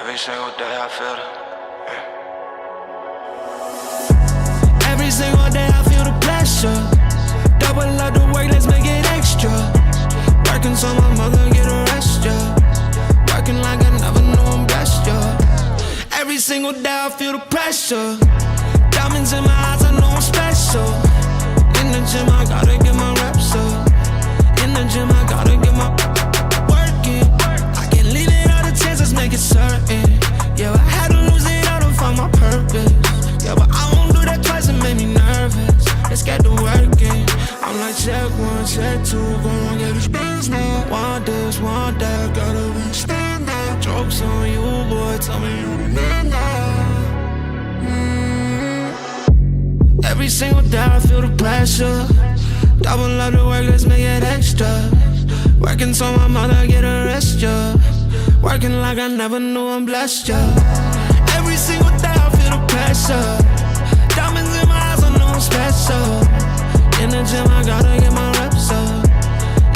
Every single day I feel it. Every single day I feel the pressure. Double up the work, let's make it extra. Working so my mother get a rest, yeah. Working like I never knew I'm blessed, yeah. Every single day I feel the pressure. Diamonds in my eyes, I know I'm special. In the gym, I gotta get my reps up. In the gym, I gotta get my work in. I can't leave it all the chances, make it certain. Yeah, I had to lose it all to find my purpose. Yeah, but I won't do that twice, it made me nervous. Let's get to work in. I'm like check one, check two, gonna get the spins now. Want this, want that, gotta be stand now. Jokes on you, boy, tell me you the man now. Every single day I feel the pressure. Double up the work, let's make it extra. Working so my mother get a rest, yeah. Working like I never knew I'm blessed, yeah. Every single day I feel the pressure. Diamonds in my eyes, I know I'm special. In the gym, I gotta get my reps up.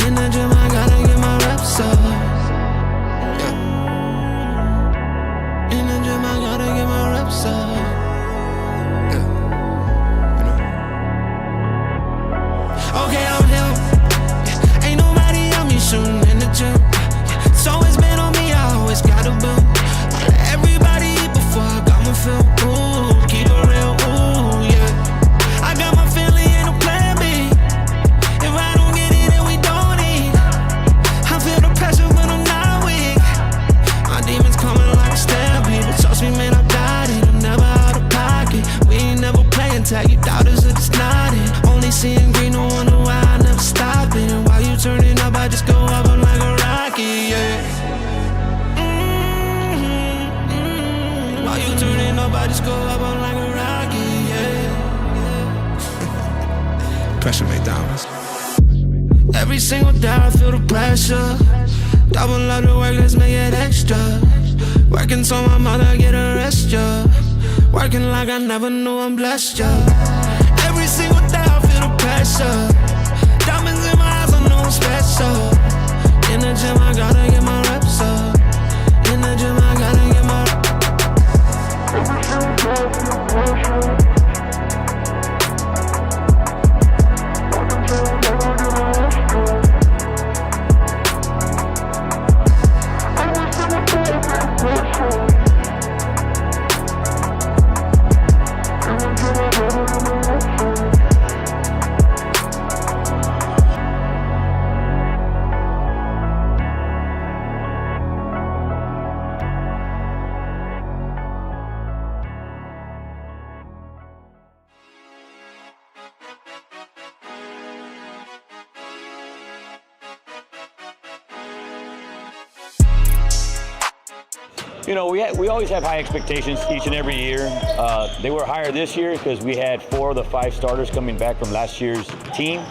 In the gym, I gotta get my reps up. Yeah. In the gym, I gotta get my reps up. Okay, I'm him. Yeah. Ain't nobody on me shooting in the gym. Yeah. It's always been on me, I always gotta build. I let everybody eat before I got my fill. Ooh, keep it real, ooh, yeah. I got my family in a plan B. If I don't get it, then we don't eat. I feel the pressure when I'm not weak. My demons coming like a stampede. But trust me, man, I got it. I'm never out of pocket. We ain't never playing tag. You doubters are just nodding. Only seeing green, no wonder why I never stop it. And while you turning up, I just go up, I'm like a rocket, yeah. While you turning up, I just go up, I'm like a rocket, yeah. Pressure make diamonds. Every single day I feel the pressure. Double up the work, let's make it extra. Working so my mother get a rest, yeah. Working like I never knew I'm blessed, yeah. Every single day I feel the pressure. Diamonds in my eyes, I know I'm special. In the gym, I gotta get my reps up. In the gym, I gotta get my every single day I feel the pressure. Working so I gotta get my reps up. Every single day I feel the pressure. In the gym, I gotta get my reps up. You know, we always have high expectations each and every year. They were higher this year because we had 4 of the 5 starters coming back from last year's team.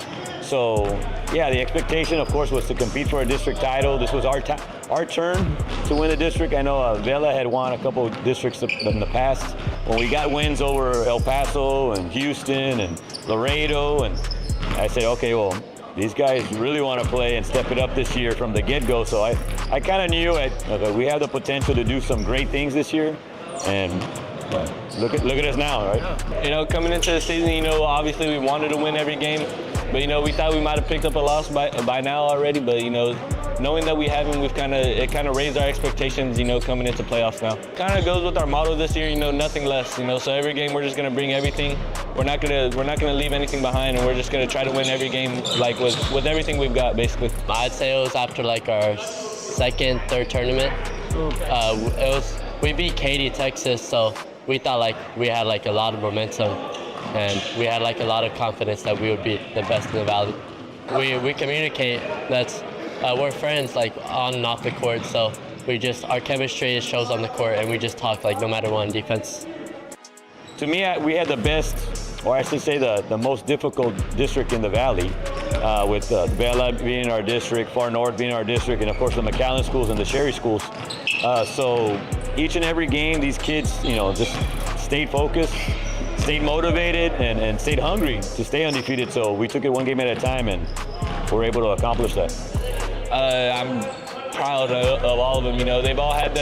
So, yeah, the expectation, of course, was to compete for a district title. This was our turn to win the district. I know Vela had won a couple of districts in the past. When we got wins over El Paso and Houston and Laredo, and I said, okay, well, these guys really want to play and step it up this year from the get-go. So I kind of knew we have the potential to do some great things this year. And look at us now, right? You know, coming into the season, you know, obviously we wanted to win every game. But, you know, we thought we might have picked up a loss by now already. But, you know, knowing that we haven't, it kind of raised our expectations, you know, coming into playoffs now. Kind of goes with our motto this year, you know, nothing less, you know. So every game we're just going to bring everything. We're not gonna leave anything behind, and we're just gonna try to win every game, like with everything we've got, basically. I'd say it was after like our second, third tournament. We beat Katy, Texas, so we thought like we had like a lot of momentum, and we had like a lot of confidence that we would be the best in the valley. We communicate. We're friends like on and off the court, so our chemistry shows on the court, and we just talk like no matter what on defense. To me, we had the best, or I should say the most difficult district in the valley, with Vela being our district, Far North being our district, and of course the McAllen schools and the Sherry schools. So each and every game, these kids, you know, just stayed focused, stayed motivated, and stayed hungry to stay undefeated. So we took it one game at a time, and we're able to accomplish that. I'm proud of all of them. You know, they've all had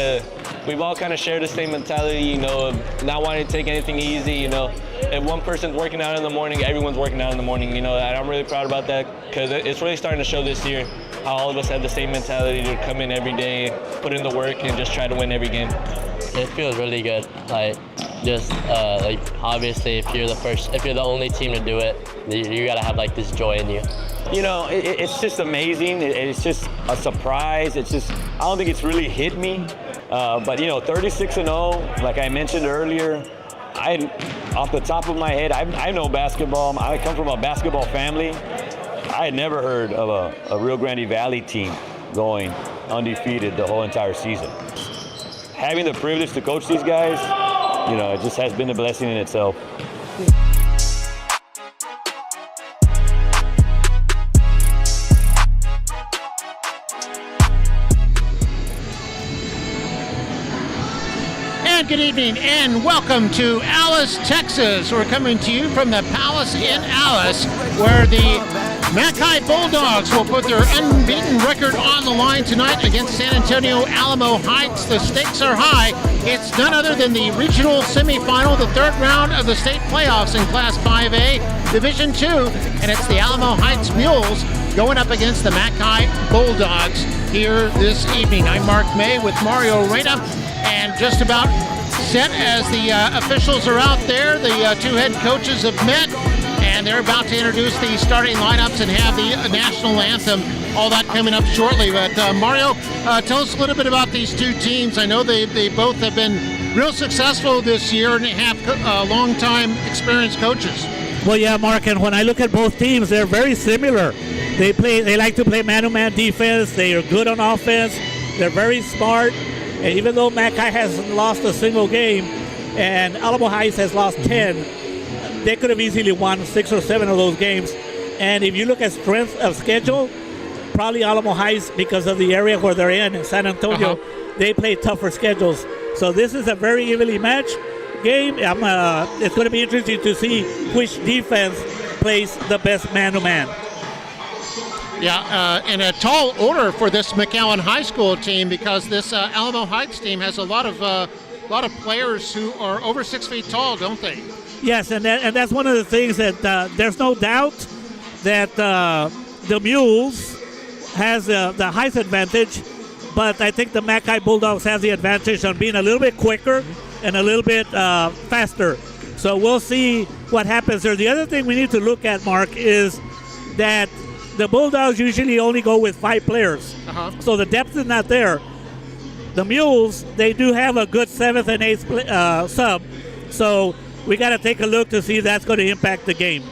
we've all kind of shared the same mentality, you know, of not wanting to take anything easy, you know. If one person's working out in the morning, everyone's working out in the morning, you know, and I'm really proud about that because it's really starting to show this year how all of us have the same mentality to come in every day, put in the work, and just try to win every game. It feels really good. Like, just like obviously, if you're the only team to do it, you gotta have like this joy in you. You know, it's just amazing. It's just a surprise. It's just, I don't think it's really hit me. But you know, 36-0, like I mentioned earlier, off the top of my head, I know basketball. I come from a basketball family. I had never heard of a Rio Grande Valley team going undefeated the whole entire season. Having the privilege to coach these guys, you know, it just has been a blessing in itself. And good evening and welcome to Alice, Texas. We're coming to you from the Palace in Alice, where the McAllen Bulldogs will put their unbeaten record on the line tonight against San Antonio Alamo Heights. The stakes are high. It's none other than the regional semifinal, the third round of the state playoffs in Class 5A, Division 2, and it's the Alamo Heights Mules going up against the McAllen Bulldogs here this evening. I'm Mark May with Mario Reyna, and just about set as the officials are out there. The two head coaches have met, and they're about to introduce the starting lineups and have the national anthem. All that coming up shortly. But Mario, tell us a little bit about these two teams. I know they both have been real successful this year and have long-time experienced coaches. Well, yeah, Mark, and when I look at both teams, they're very similar. They like to play man-to-man defense. They are good on offense. They're very smart. And even though McAllen hasn't lost a single game and Alamo Heights has lost 10, they could have easily won 6 or 7 of those games. And if you look at strength of schedule, probably Alamo Heights, because of the area where they're in San Antonio, they play tougher schedules. So this is a very evenly matched game. It's going to be interesting to see which defense plays the best man-to-man. Yeah, in a tall order for this McAllen High School team, because this Alamo Heights team has a lot of players who are over 6 feet tall, don't they? Yes, and that's one of the things that there's no doubt that the Mules has the height advantage, but I think the McAllen Bulldogs have the advantage on being a little bit quicker and a little bit faster. So we'll see what happens there. The other thing we need to look at, Mark, is that the Bulldogs usually only go with 5 players. So the depth is not there. The Mules, they do have a good 7th and 8th sub. So we got to take a look to see if that's going to impact the game.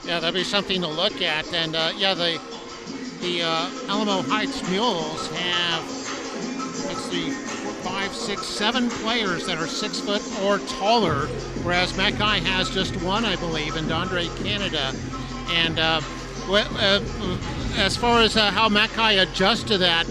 Yeah, that'd be something to look at. And the Alamo Heights Mules have, let's see, 5, 6, 7 players that are 6 foot or taller, whereas McAllen has just one, I believe, in Dondre Canada. And as far as how McAllen adjusts to that,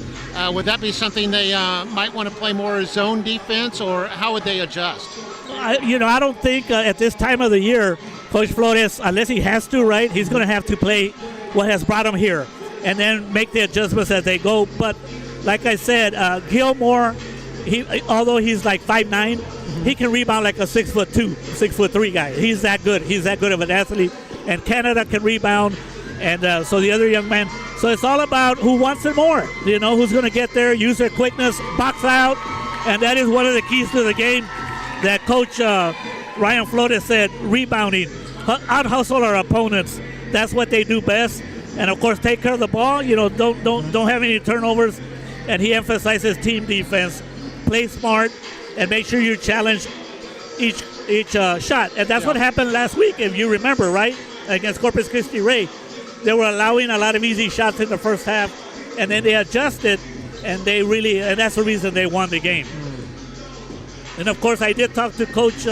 would that be something they might want to play more zone defense, or how would they adjust? I don't think at this time of the year, Coach Flores, unless he has to, right, he's going to have to play what has brought him here and then make the adjustments as they go. But like I said, Gilmore, although he's like 5'9", he can rebound like a 6'2", 6'3" guy. He's that good. He's that good of an athlete. And Canada can rebound. And so the other young man. So it's all about who wants it more. Who's going to get there, use their quickness, box out. And that is one of the keys to the game that Coach Ryan Flores said, rebounding. Out-hustle our opponents. That's what they do best. And, of course, take care of the ball. Don't have any turnovers. And he emphasizes team defense. Play smart and make sure you challenge each shot. And that's what happened last week, if you remember, right, against Corpus Christi Ray. They were allowing a lot of easy shots in the first half, and then they adjusted, and that's the reason they won the game. And, of course, I did talk to Coach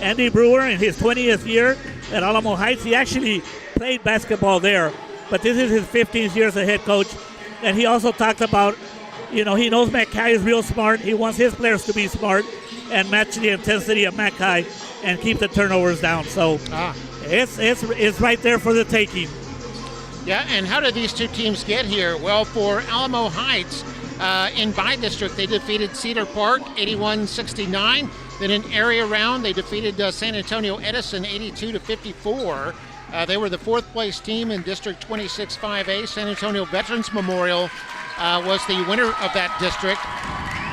Andy Brewer in his 20th year at Alamo Heights. He actually played basketball there, but this is his 15th year as a head coach. And he also talked about, he knows McAllen is real smart. He wants his players to be smart and match the intensity of McAllen and keep the turnovers down. So it's right there for the taking. Yeah, and how did these two teams get here? Well, for Alamo Heights, In by-district, they defeated Cedar Park 81-69. Then in area round, they defeated San Antonio Edison 82-54. They were the fourth place team in District 26 5A. San Antonio Veterans Memorial was the winner of that district.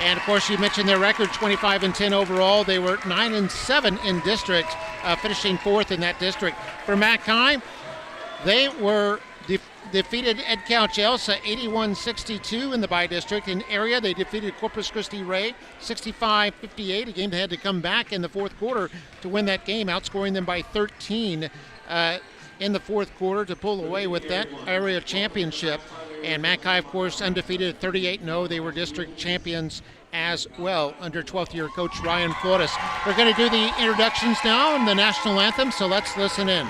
And of course, you mentioned their record, 25-10 overall. They were 9-7 in district, finishing fourth in that district. For McAllen, they were defeated Ed Couch Elsa 81-62 in the by-district. In area, they defeated Corpus Christi Ray 65-58, a game they had to come back in the fourth quarter to win that game, outscoring them by 13 in the fourth quarter to pull away with that area championship. And McAllen, of course, undefeated at 38-0. They were district champions as well under 12th year coach Ryan Flores. We're going to do the introductions now and the national anthem, so let's listen in.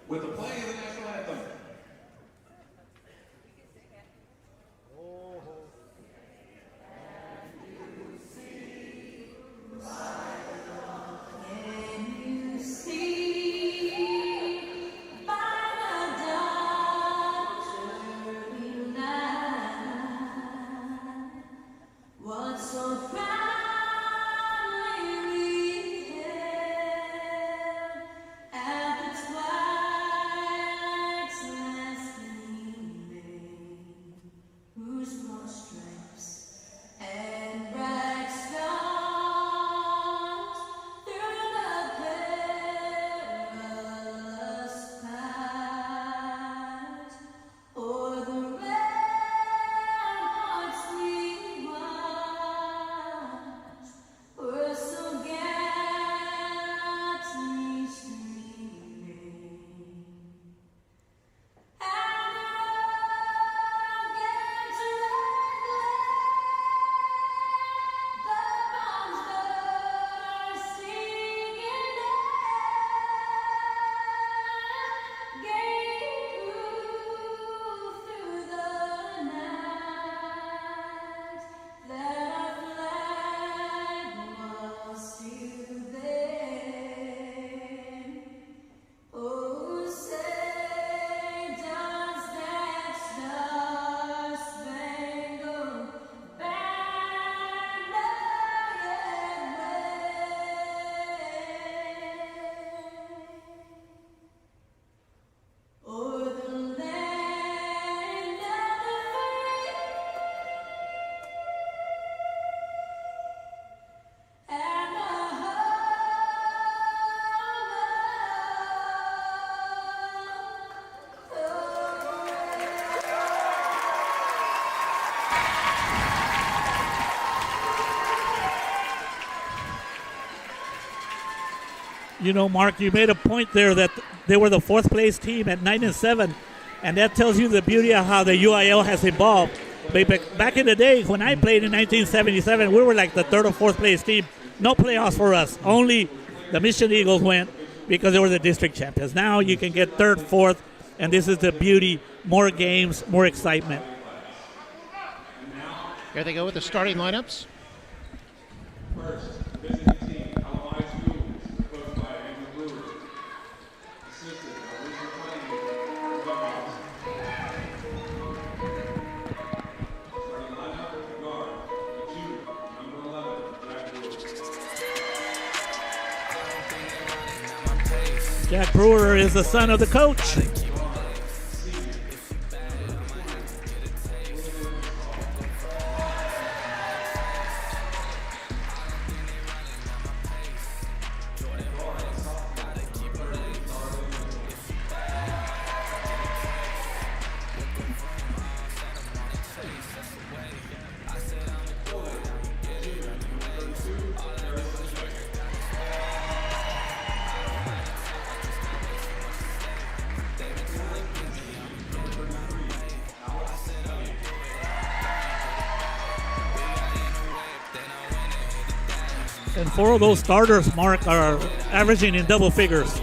With the playing of the national anthem. You know, Mark, you made a point there that they were the fourth place team at 9-7, and that tells you the beauty of how the UIL has evolved. Back in the day, when I played in 1977, we were like the third or fourth place team. No playoffs for us. Only the Mission Eagles went because they were the district champions. Now you can get third, fourth, and this is the beauty. More games, more excitement. Here they go with the starting lineups. First, visiting team, Alamo ISD, coached by Andrew Brewer. Assistant, Alicia Cunningham, Gummies. Starting lineup, guard, the 2, number 11, Jack Brewer. Jack Brewer is the son of the coach. And 4 of those starters, Mark, are averaging in double figures.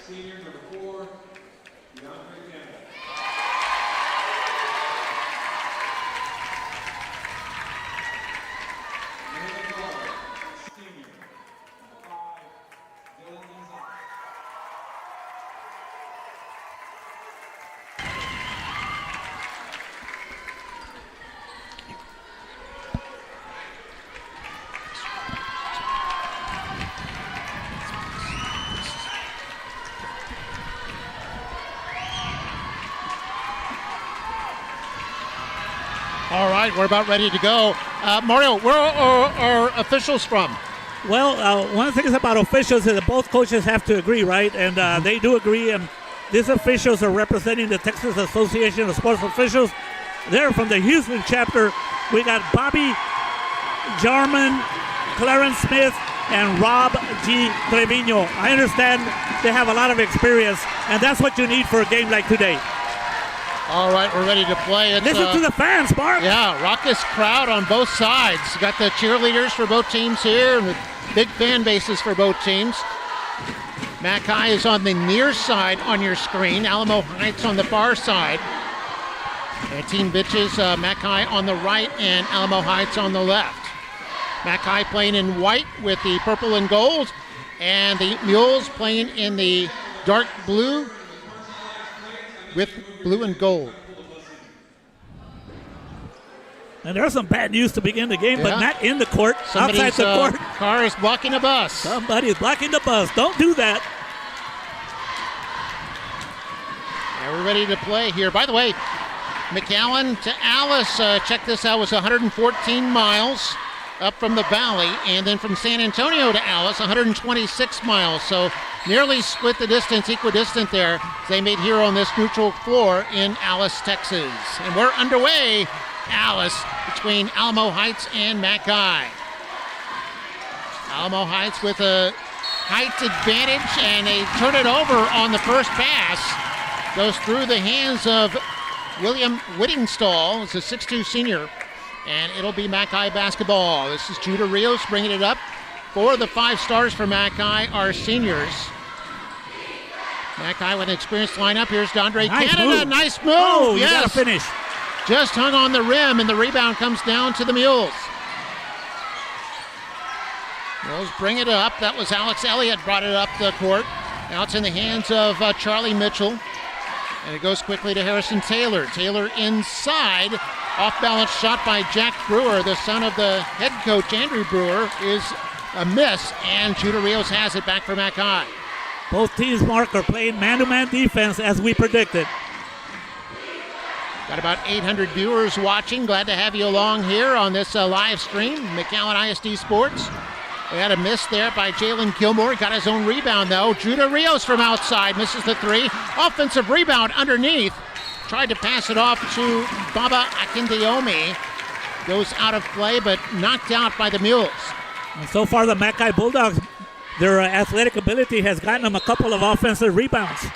Senior number 4, All right, we're about ready to go. Mario, where are our officials from? Well, one of the things about officials is that both coaches have to agree, right? And they do agree. And these officials are representing the Texas Association of Sports Officials. They're from the Houston chapter. We got Bobby Jarman, Clarence Smith, and Rob G. Trevino. I understand they have a lot of experience, and that's what you need for a game like today. All right, we're ready to play. Listen to the fans, Mark. Yeah, raucous crowd on both sides. Got the cheerleaders for both teams here, and the big fan bases for both teams. Mackay is on the near side on your screen. Alamo Heights on the far side. And Team Bitches, Mackay on the right and Alamo Heights on the left. Mackay playing in white with the purple and gold, and the Mules playing in the dark blue with blue and gold. And there's some bad news to begin the game, but not in the court, Somebody's, outside the court. Car is blocking a bus. Somebody's blocking the bus. Don't do that. And we're ready to play here. By the way, McAllen to Alice, check this out, was 114 miles up from the valley, and then from San Antonio to Alice, 126 miles. So nearly split the distance, equidistant there. They made here on this neutral floor in Alice, Texas. And we're underway, Alice, between Alamo Heights and Mackay. Alamo Heights with a height advantage, and they turn it over on the first pass. Goes through the hands of William Whittingstall. It's a 6'2 senior. And it'll be Mackay basketball. This is Judah Rios bringing it up. 4 of the 5 stars for Mackay are seniors. Mackay with an experienced lineup. Here's Dondre Canada. Move. Nice move. Oh, you yes. gotta finish. Just hung on the rim, and the rebound comes down to the Mules. Mules bring it up. That was Alex Elliott brought it up the court. Now it's in the hands of Charlie Mitchell. And it goes quickly to Harrison Taylor. Taylor inside. Off-balance shot by Jack Brewer, the son of the head coach, Andrew Brewer, is a miss, and Judah Rios has it back for Mackay. Both teams, Mark, are playing man-to-man defense as we predicted. Got about 800 viewers watching. Glad to have you along here on this live stream, McAllen ISD Sports. We had a miss there by Jalen Gilmore. He got his own rebound, though. Judah Rios from outside misses the 3. Offensive rebound underneath. Tried to pass it off to Baba Akindiomi. Goes out of play, but knocked out by the Mules. And so far, the Mackay Bulldogs, their athletic ability has gotten them a couple of offensive rebounds.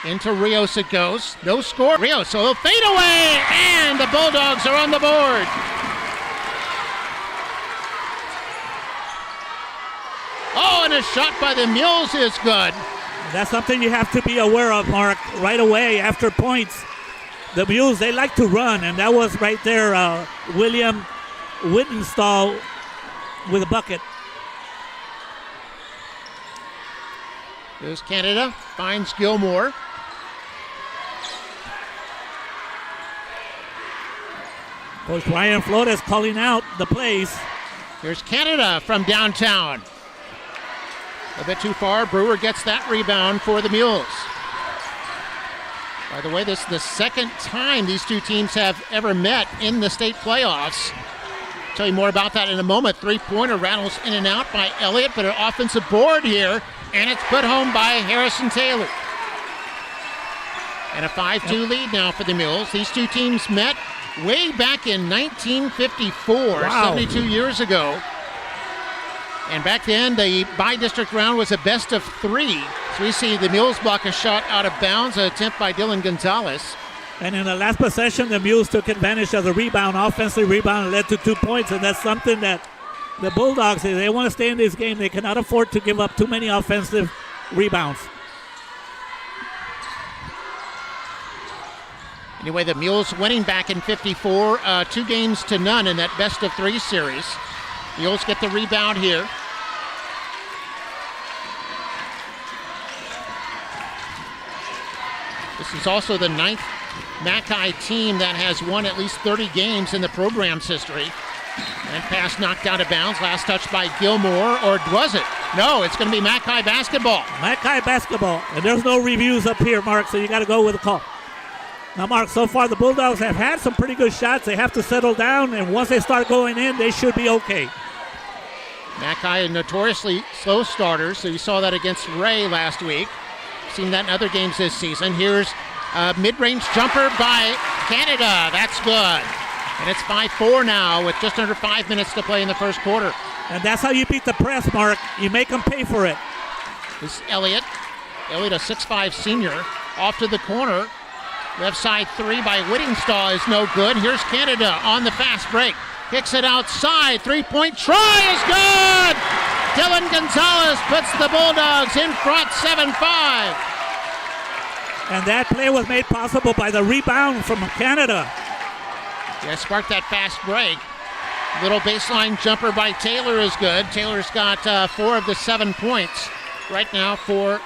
Into Rios it goes. No score. Rios, so he'll fade away, and the Bulldogs are on the board. Oh, and a shot by the Mules is good. That's something you have to be aware of, Mark, right away after points. The Mules, they like to run, and that was right there, William Whittenstall with a bucket. Here's Canada, finds Gilmore. Coach Ryan Flores calling out the plays. Here's Canada from downtown. A bit too far. Brewer gets that rebound for the Mules. By the way, this is the second time these two teams have ever met in the state playoffs. Tell you more about that in a moment. Three-pointer rattles in and out by Elliott, but an offensive board here, and it's put home by Harrison Taylor. And a 5-2 lead now for the Mules. These two teams met way back in 1954, 72 years ago. And back then, the by-district round was a best of 3. So we see the Mules block a shot out of bounds, an attempt by Dylan Gonzalez. And in the last possession, the Mules took advantage of the rebound, offensive rebound, and led to 2 points. And that's something that the Bulldogs, if they want to stay in this game, they cannot afford to give up too many offensive rebounds. Anyway, the Mules winning back in 54, 2-0 in that best of 3 series. Mules get the rebound here. This is also the 9th Mackay team that has won at least 30 games in the program's history. And pass knocked out of bounds. Last touch by Gilmore, or was it? No, it's going to be Mackay basketball. Mackay basketball. And there's no reviews up here, Mark, so you got to go with the call. Now, Mark, so far the Bulldogs have had some pretty good shots. They have to settle down, and once they start going in, they should be okay. Mackay notoriously slow starters, so you saw that against Ray last week. Seen that in other games this season. Here's a mid-range jumper by Canada. That's good. And it's 5-4 now with just under 5 minutes to play in the first quarter. And that's how you beat the press, Mark. You make them pay for it. This is Elliott. Elliott, a 6'5 senior, off to the corner. Left side 3 by Whittingstall is no good. Here's Canada on the fast break. Kicks it outside. 3-point try is good! Dylan Gonzalez puts the Bulldogs in front 7-5. And that play was made possible by the rebound from Canada. Yeah, sparked that fast break. Little baseline jumper by Taylor is good. Taylor's got 4 of the 7 points right now for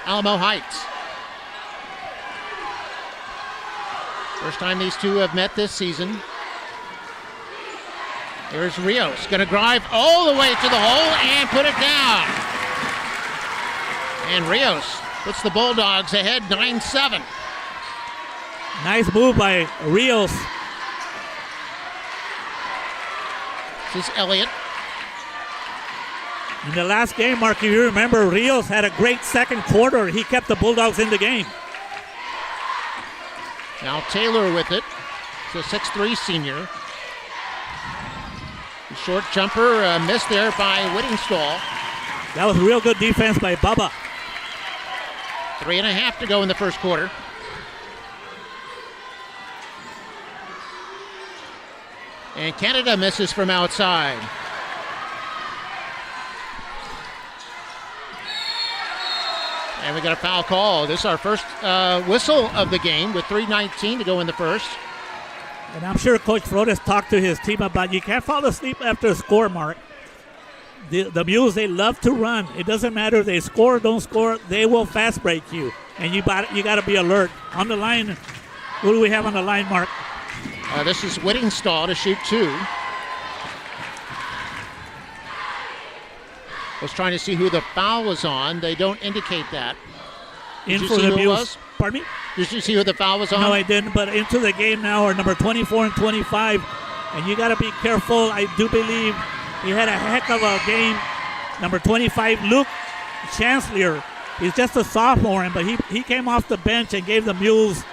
Alamo Heights. First time these two have met this season. Here's Rios, going to drive all the way to the hole and put it down. And Rios puts the Bulldogs ahead 9-7. Nice move by Rios. This is Elliott. In the last game, Mark, if you remember, Rios had a great second quarter. He kept the Bulldogs in the game. Now Taylor with it. It's a 6'3 senior. Short jumper missed there by Whittingstall. That was real good defense by Bubba. 3.5 to go in the first quarter. And Canada misses from outside. And we got a foul call. This is our first whistle of the game with 3:19 to go in the first. And I'm sure Coach Flores talked to his team about you can't fall asleep after a score, Mark. The Mules, they love to run. It doesn't matter if they score or don't score, they will fast break you. And you got to be alert. On the line, who do we have on the line, Mark? This is Whittingstall to shoot 2. Was trying to see who the foul was on. They don't indicate that. Did you for see the who it Mules. was? Pardon me? Did you see who the foul was on? No, I didn't. But into the game now are number 24 and 25. And you got to be careful. I do believe he had a heck of a game. Number 25, Luke Chancellor. He's just a sophomore, but he came off the bench and gave the Mules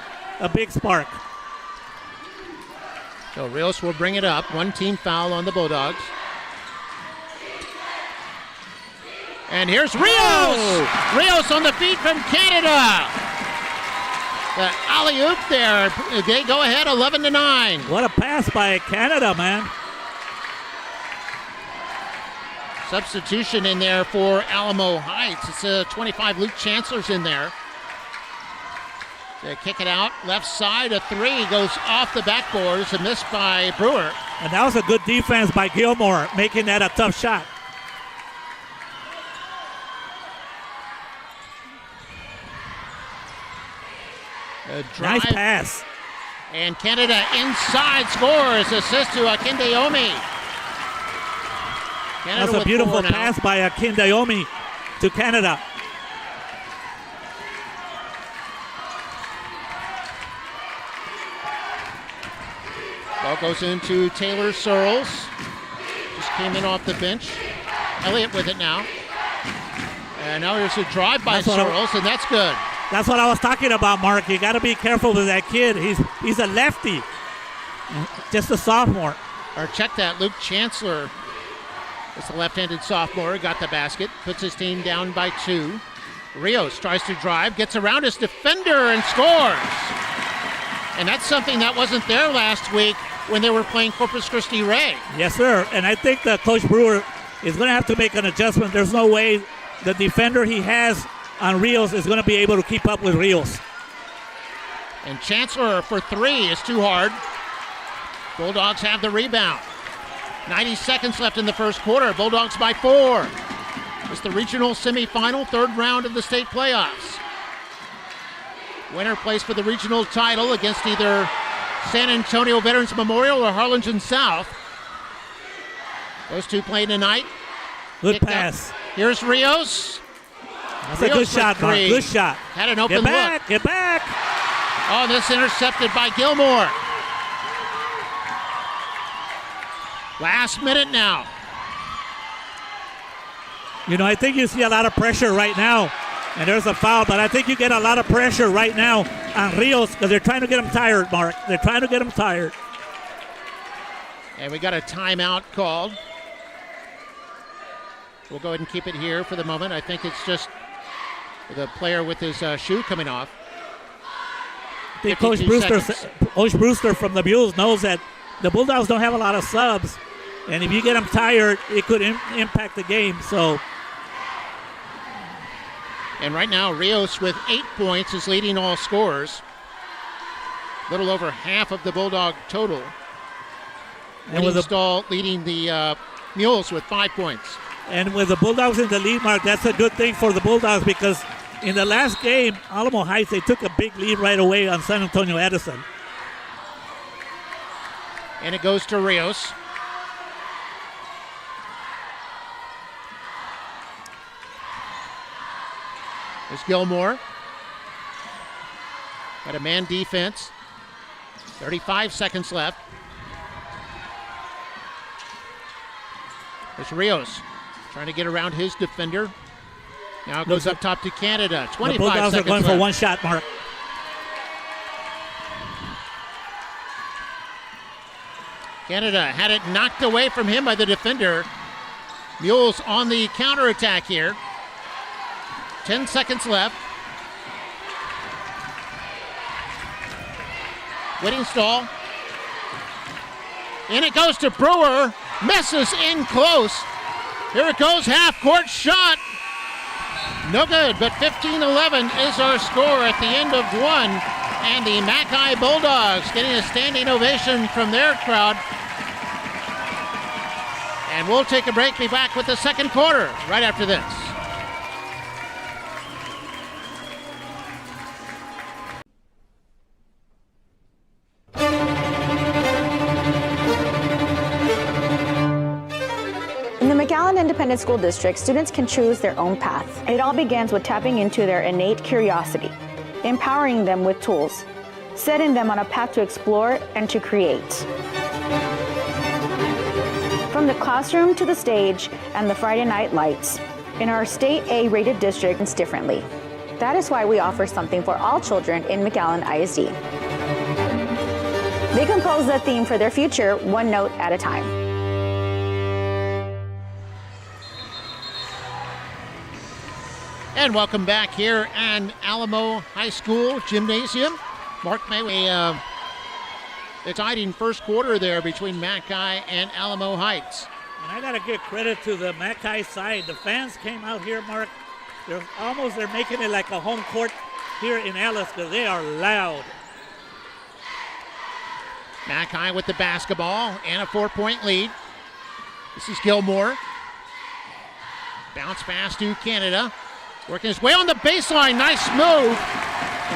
a big spark. So Rios will bring it up. One team foul on the Bulldogs. And here's Rios! Oh. Rios on the feet from Canada. The alley-oop there. They go ahead 11-9. What a pass by Canada, man. Substitution in there for Alamo Heights. It's 25 Luke Chancellor's in there. They kick it out. Left side, a 3 goes off the backboard. It's a miss by Brewer. And that was a good defense by Gilmore, making that a tough shot. A drive. Nice pass. And Canada inside scores. Assist to Akindayomi. Canada That's a with beautiful 4 now. pass by Akindayomi to Canada. Ball goes into Taylor Searles. Just came in off the bench. Elliott with it now. And now there's a drive by Searles, and that's good. That's what I was talking about, Mark. You got to be careful with that kid. He's a lefty, just a sophomore. Or check that, Luke Chancellor. It's the left-handed sophomore. Got the basket, puts his team down by 2. Rios tries to drive, gets around his defender and scores. And that's something that wasn't there last week when they were playing Corpus Christi Ray. Yes, sir. And I think that Coach Brewer is going to have to make an adjustment. There's no way the defender he has on Rios is going to be able to keep up with Rios. And Chancellor for 3 is too hard. Bulldogs have the rebound. 90 seconds left in the first quarter. Bulldogs by 4. It's the regional semifinal, 3rd round of the state playoffs. Winner plays for the regional title against either San Antonio Veterans Memorial or Harlingen South. Those two play tonight. Good Kicked pass. Up. Here's Rios. That's Rios a good shot, Mark. 3. Good shot. Had an open Get back. look. Get back. Oh, this intercepted by Gilmore. Last minute now. You know, I think you see a lot of pressure right now. And there's a foul, but I think you get a lot of pressure right now on Rios because they're trying to get him tired, Mark. They're trying to get him tired. And we got a timeout called. We'll go ahead and keep it here for the moment. I think it's just the player with his shoe coming off. I think Coach Brewster from the Mules knows that the Bulldogs don't have a lot of subs. And if you get them tired, it could impact the game. So. And right now, Rios with 8 points is leading all scorers. A little over half of the Bulldog total. And with Stahl leading the Mules with 5 points. And with the Bulldogs in the lead, Mark, that's a good thing for the Bulldogs because in the last game, Alamo Heights, they took a big lead right away on San Antonio Edison. And it goes to Rios. There's Gilmore. Got a man defense. 35 seconds left. There's Rios trying to get around his defender. Now it goes up top to Canada. 25 the Bulldogs seconds are going left. for one shot, Mark. Canada had it knocked away from him by the defender. Mules on the counterattack here. 10 seconds left. Whittingstall. And it goes to Brewer. Messes in close. Here it goes, half-court shot. No good, but 15-11 is our score at the end of 1. And the Mackay Bulldogs getting a standing ovation from their crowd. And we'll take a break, be back with the second quarter right after this. In the McAllen Independent School District, students can choose their own path. It all begins with tapping into their innate curiosity, empowering them with tools, setting them on a path to explore and to create. From the classroom to the stage and the Friday night lights, in our state A-rated district, it's differently. That is why we offer something for all children in McAllen ISD. They compose the theme for their future one note at a time. And welcome back here at Alamo High School Gymnasium. Mark May, it's tied in first quarter there between Mackay and Alamo Heights. And I got to give credit to the Mackay side. The fans came out here, Mark. They're making it like a home court here in Alice because they are loud. Mackay with the basketball and a 4-point lead. This is Gilmore. Bounce pass to Canada. Working his way on the baseline. Nice move.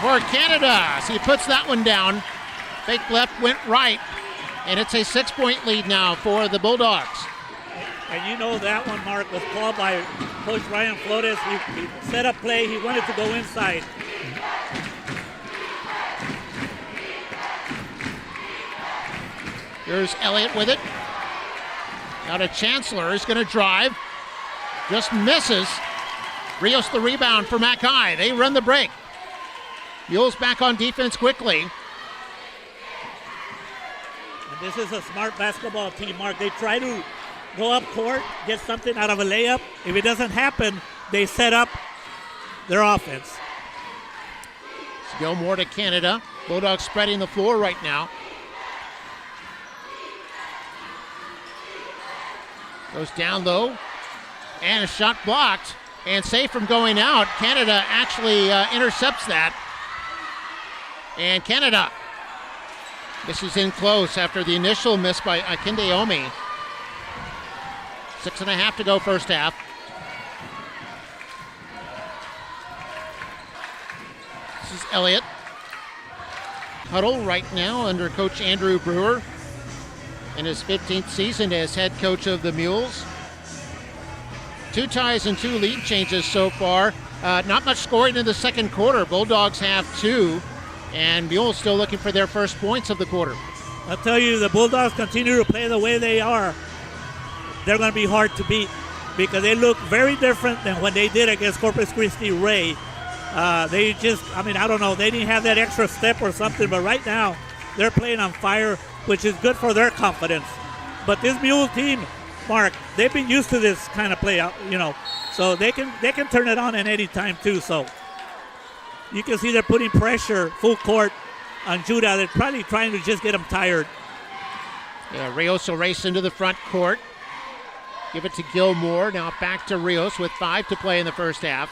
for Canada. So he puts that one down. Fake left went right. And it's a 6-point lead now for the Bulldogs. And you know that one, Mark, was called by Coach Ryan Flores. He set up play. He wanted to go inside. Here's Elliott with it. Now to Chancellor. He's going to drive. Just misses. Rios the rebound for Mackay. They run the break. Mules back on defense quickly. And this is a smart basketball team, Mark. They try to go up court, get something out of a layup. If it doesn't happen, they set up their offense. It's Gilmore to Canada. Bulldogs spreading the floor right now. Goes down low. And a shot blocked. And safe from going out. Canada actually intercepts that. And Canada. This is in close after the initial miss by Akinde Omi. 6.5 to go first half. This is Elliott. Huddle right now under Coach Andrew Brewer in his 15th season as head coach of the Mules. 2 ties and 2 lead changes so far. Not much scoring in the second quarter. Bulldogs have 2, and Mules still looking for their first points of the quarter. I'll tell you, the Bulldogs continue to play the way they are. They're going to be hard to beat because they look very different than when they did against Corpus Christi Ray. They just, I don't know, they didn't have that extra step or something, but right now they're playing on fire, which is good for their confidence. But this Mule team, Mark, they've been used to this kind of play, so they can turn it on at any time too. So you can see they're putting pressure full court on Judah. They're probably trying to just get them tired. Yeah, Rios will race into the front court. Give it to Gilmore. Now back to Rios with 5 to play in the first half.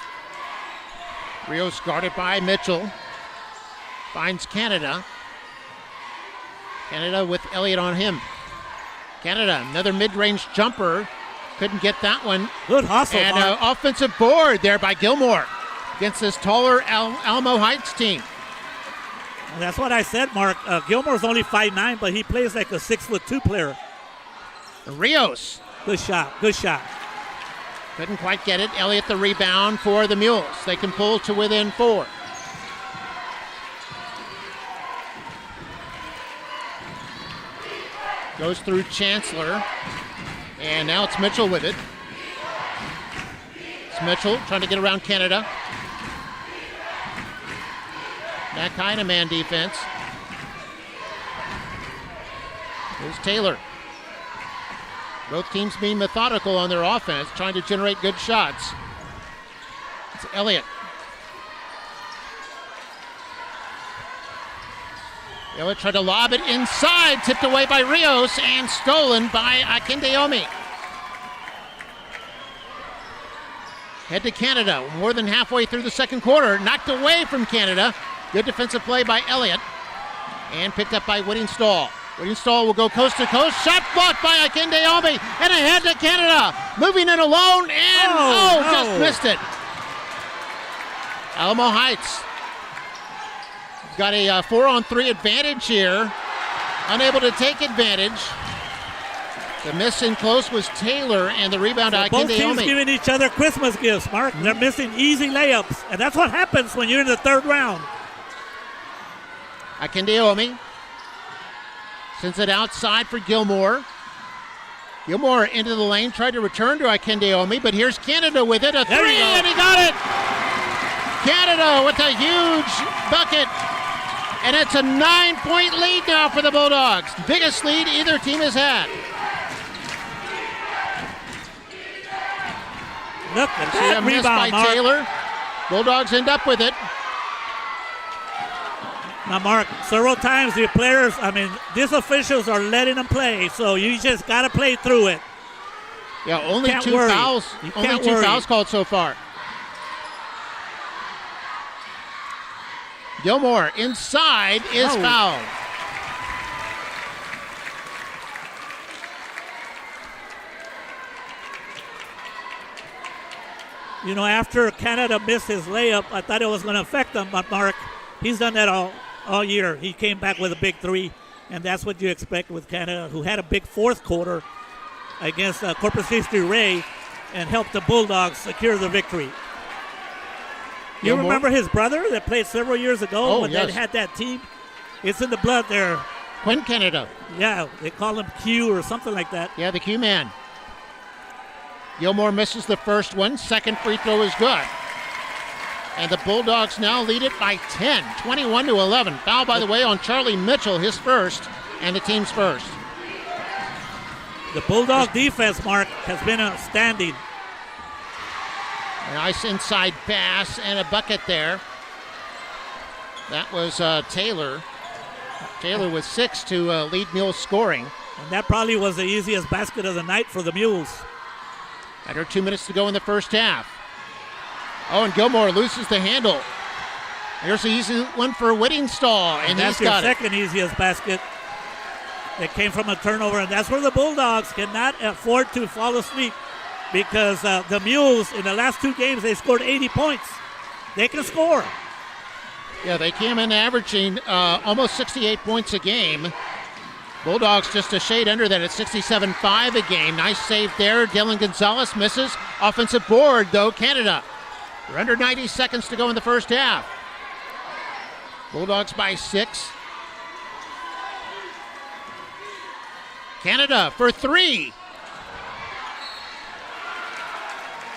Rios guarded by Mitchell. Finds Canada. Canada with Elliott on him. Canada, another mid-range jumper. Couldn't get that one. Good hustle, and an offensive board there by Gilmore against this taller Alamo Heights team. And that's what I said, Mark. Gilmore's only 5'9", but he plays like a 6'2" player. Rios. Good shot, good shot. Couldn't quite get it. Elliott the rebound for the Mules. They can pull to within 4. Goes through Chancellor. And now it's Mitchell with it. It's Mitchell trying to get around Canada. That kind of man defense. Here's Taylor. Both teams being methodical on their offense, trying to generate good shots. It's Elliott. Elliott tried to lob it inside, tipped away by Rios, and stolen by Akinde Omi. Head to Canada, more than halfway through the second quarter. Knocked away from Canada. Good defensive play by Elliott. And picked up by Whittingstall. Whittingstall will go coast to coast. Shot blocked by Akinde Omi. And ahead to Canada. Moving in alone. And just missed it. Alamo Heights got a 4-on-3 advantage here. Unable to take advantage. The miss in close was Taylor, and the rebound to Akinde Omi. Both teams giving each other Christmas gifts, Mark. They're missing easy layups, and that's what happens when you're in the third round. Akinde Omi sends it outside for Gilmore. Gilmore into the lane, tried to return to Akinde Omi, but here's Canada with it. A 3, and he got it! Canada with a huge bucket. And it's a 9-point lead now for the Bulldogs. Biggest lead either team has had. Look at that miss by rebound, Taylor. Bulldogs end up with it. Now, Mark, several times the players, these officials are letting them play, so you just got to play through it. Yeah, only Can't two worry. fouls. You Only can't two worry. fouls called so far. Gilmore inside is fouled. You know, after Canada missed his layup, I thought it was going to affect them, but Mark, He's done that all year. He came back with a big 3, and that's what you expect with Canada, who had a big fourth quarter against Corpus Christi Ray and helped the Bulldogs secure the victory. You remember his brother that played several years ago when they had that team? It's in the blood there. Quinn Canada. Yeah, they call him Q or something like that. Yeah, the Q man. Gilmore misses the first one. Second free throw is good. And the Bulldogs now lead it by 10, 21-11. Foul, by the way, on Charlie Mitchell, his first, and the team's first. The Bulldog defense, Mark, has been outstanding. A nice inside pass and a bucket there. That was Taylor. Taylor with 6 to lead Mules scoring. And that probably was the easiest basket of the night for the Mules. Under 2 minutes to go in the first half. Oh, and Gilmore loses the handle. Here's the easy one for Whittingstall, and that's he's got your second easiest basket. It came from a turnover, and that's where the Bulldogs cannot afford to fall asleep because the Mules, in the last 2 games, they scored 80 points. They can score. Yeah, they came in averaging almost 68 points a game. Bulldogs just a shade under that at 67.5 a game. Nice save there. Dylan Gonzalez misses. Offensive board, though, Canada. We're under 90 seconds to go in the first half. Bulldogs by 6. Canada for 3.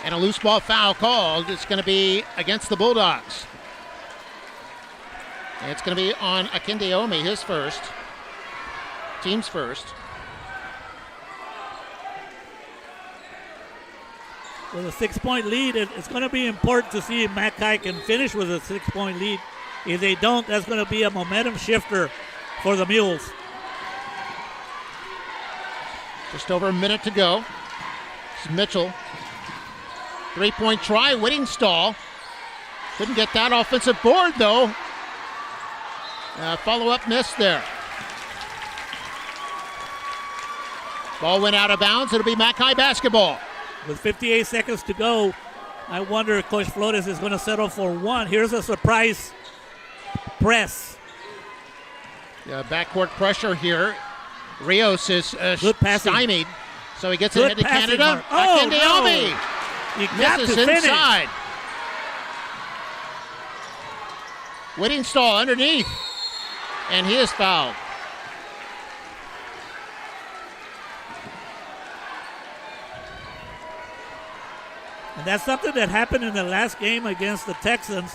And a loose ball foul called. It's going to be against the Bulldogs. And it's going to be on Akindeomi, his first. Team's first. With a 6-point lead, it's going to be important to see if Mackay can finish with a 6-point lead. If they don't, that's going to be a momentum shifter for the Mules. Just over a minute to go. It's Mitchell. 3-point try, Whittingstall. Couldn't get that offensive board, though. Follow-up miss there. Ball went out of bounds. It'll be Mackay basketball. With 58 seconds to go, I wonder if Coach Flores is going to settle for 1. Here's a surprise press. Backcourt pressure here. Rios is stymied, so he gets Good ahead to passing, Canada. Akindeomi You got misses to finish. inside. Whittingstall underneath, and he is fouled. And that's something that happened in the last game against the Texans.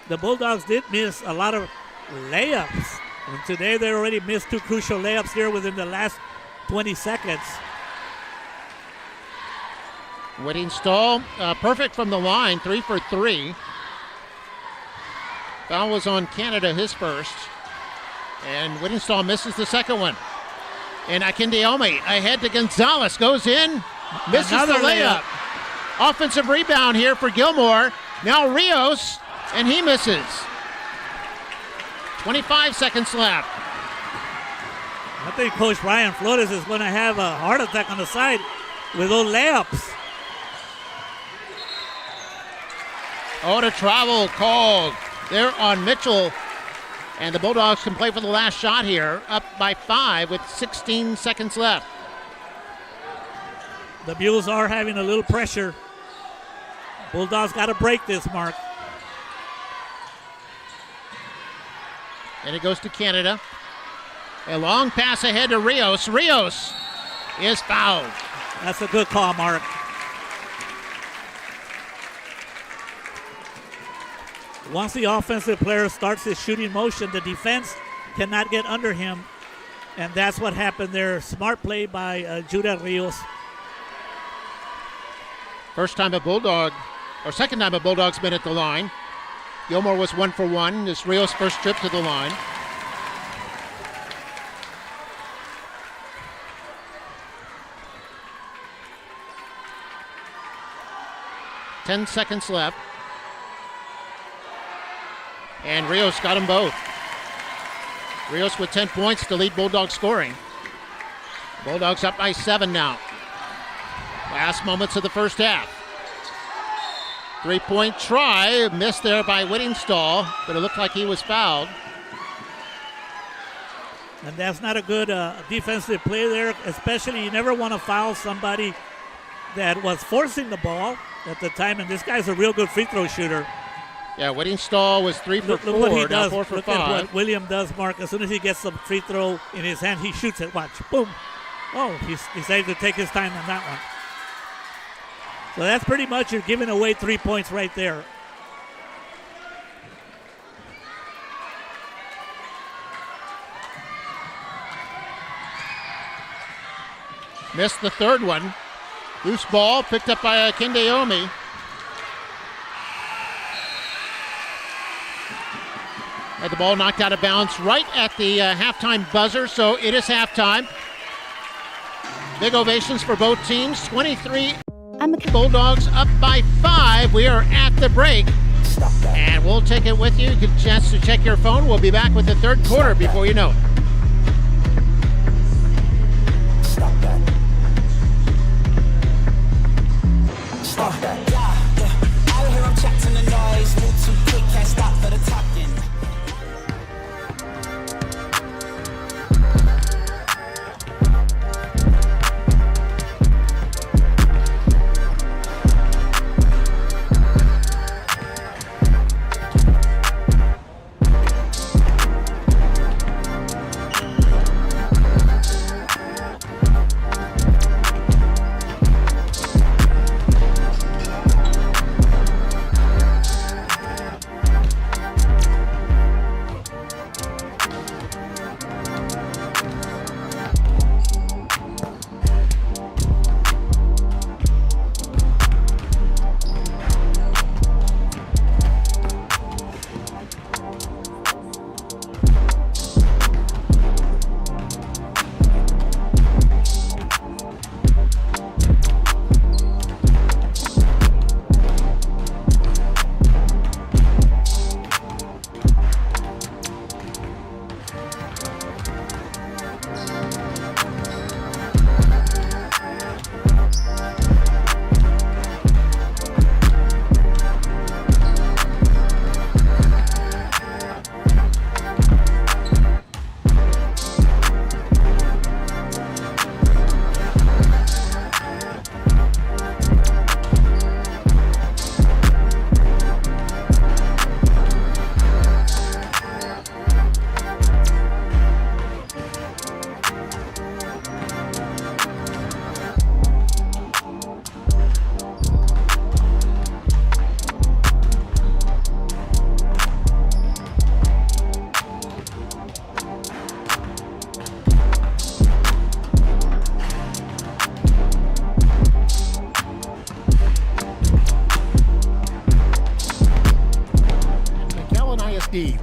The Bulldogs did miss a lot of layups. And today they already missed 2 crucial layups here within the last 20 seconds. Whittingstall, perfect from the line, 3 for 3. Foul was on Canada, his first. And Whittingstall misses the second one. And Akindeomi ahead to Gonzalez, goes in, misses Another the layup. Offensive rebound here for Gilmore. Now Rios, and he misses. 25 seconds left. I think Coach Brian Flores is going to have a heart attack on the side with those layups. Oh, the travel called there on Mitchell. And the Bulldogs can play for the last shot here, up by 5 with 16 seconds left. The Mules are having a little pressure. Bulldogs got to break this, Mark. And it goes to Canada. A long pass ahead to Rios. Rios is fouled. That's a good call, Mark. Once the offensive player starts his shooting motion, the defense cannot get under him. And that's what happened there. Smart play by Judah Rios. Second time a Bulldog's been at the line. Gilmore was 1 for 1. This Rios' first trip to the line. Ten seconds left. And Rios got them both. Rios with 10 points to lead Bulldogs scoring. Bulldogs up by 7 now. Last moments of the first half. Three-point try, missed there by Whittingstall, but it looked like he was fouled. And that's not a good defensive play there, especially you never want to foul somebody that was forcing the ball at the time, and this guy's a real good free throw shooter. Yeah, Whittingstall was 3 for 4, look what he now does. 4 for Look 5. at what William does, Mark. As soon as he gets some free throw in his hand, he shoots it. Watch, boom. Oh, he decided to take his time on that one. So that's pretty much, you're giving away 3 points right there. Missed the third one. Loose ball picked up by Kindeomi. Had the ball knocked out of bounds right at the halftime buzzer, so it is halftime. Big ovations for both teams. 23 Bulldogs up by 5. We are at the break. And we'll take it with you. Get a chance to check your phone. We'll be back with the third quarter before you know it. Stop that. Yeah. Out here I'm chatting the noise. Move too quick, can't stop for the talking.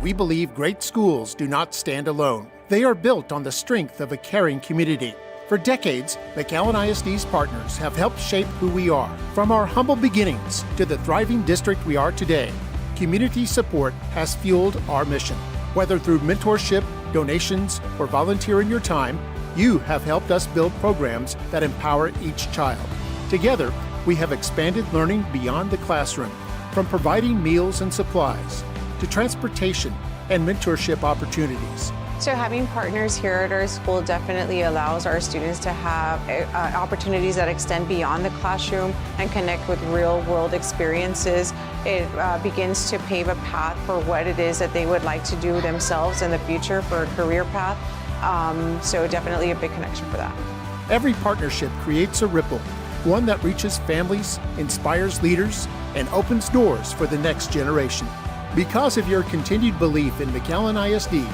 We believe great schools do not stand alone. They are built on the strength of a caring community. For decades, McAllen ISD's partners have helped shape who we are. From our humble beginnings to the thriving district we are today, community support has fueled our mission. Whether through mentorship, donations, or volunteering your time, you have helped us build programs that empower each child. Together, we have expanded learning beyond the classroom, from providing meals and supplies to transportation and mentorship opportunities. So having partners here at our school definitely allows our students to have opportunities that extend beyond the classroom and connect with real-world experiences. It begins to pave a path for what it is that they would like to do themselves in the future for a career path. So definitely a big connection for that. Every partnership creates a ripple, one that reaches families, inspires leaders, and opens doors for the next generation. Because of your continued belief in McAllen ISD,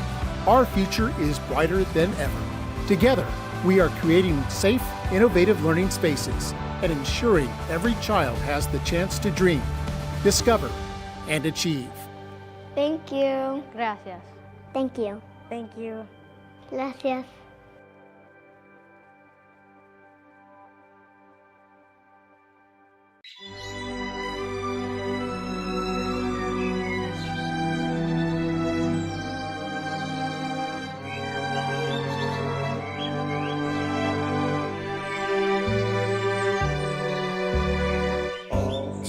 our future is brighter than ever. Together, we are creating safe, innovative learning spaces and ensuring every child has the chance to dream, discover, and achieve. Thank you. Gracias. Thank you. Thank you. Gracias.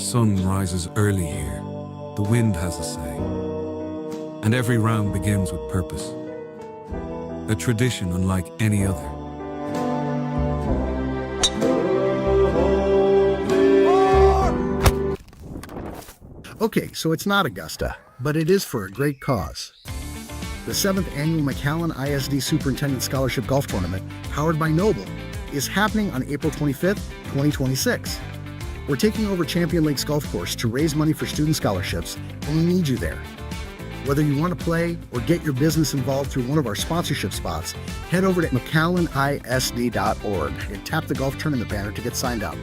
sun rises early here, the wind has a say. And every round begins with purpose. A tradition unlike any other. Okay, so it's not Augusta, but it is for a great cause. The 7th Annual McAllen ISD Superintendent Scholarship Golf Tournament, powered by Noble, is happening on April 25th, 2026. We're taking over Champion Lakes Golf Course to raise money for student scholarships, and we need you there. Whether you want to play or get your business involved through one of our sponsorship spots, head over to McAllenisd.org and tap the golf tournament banner to get signed up.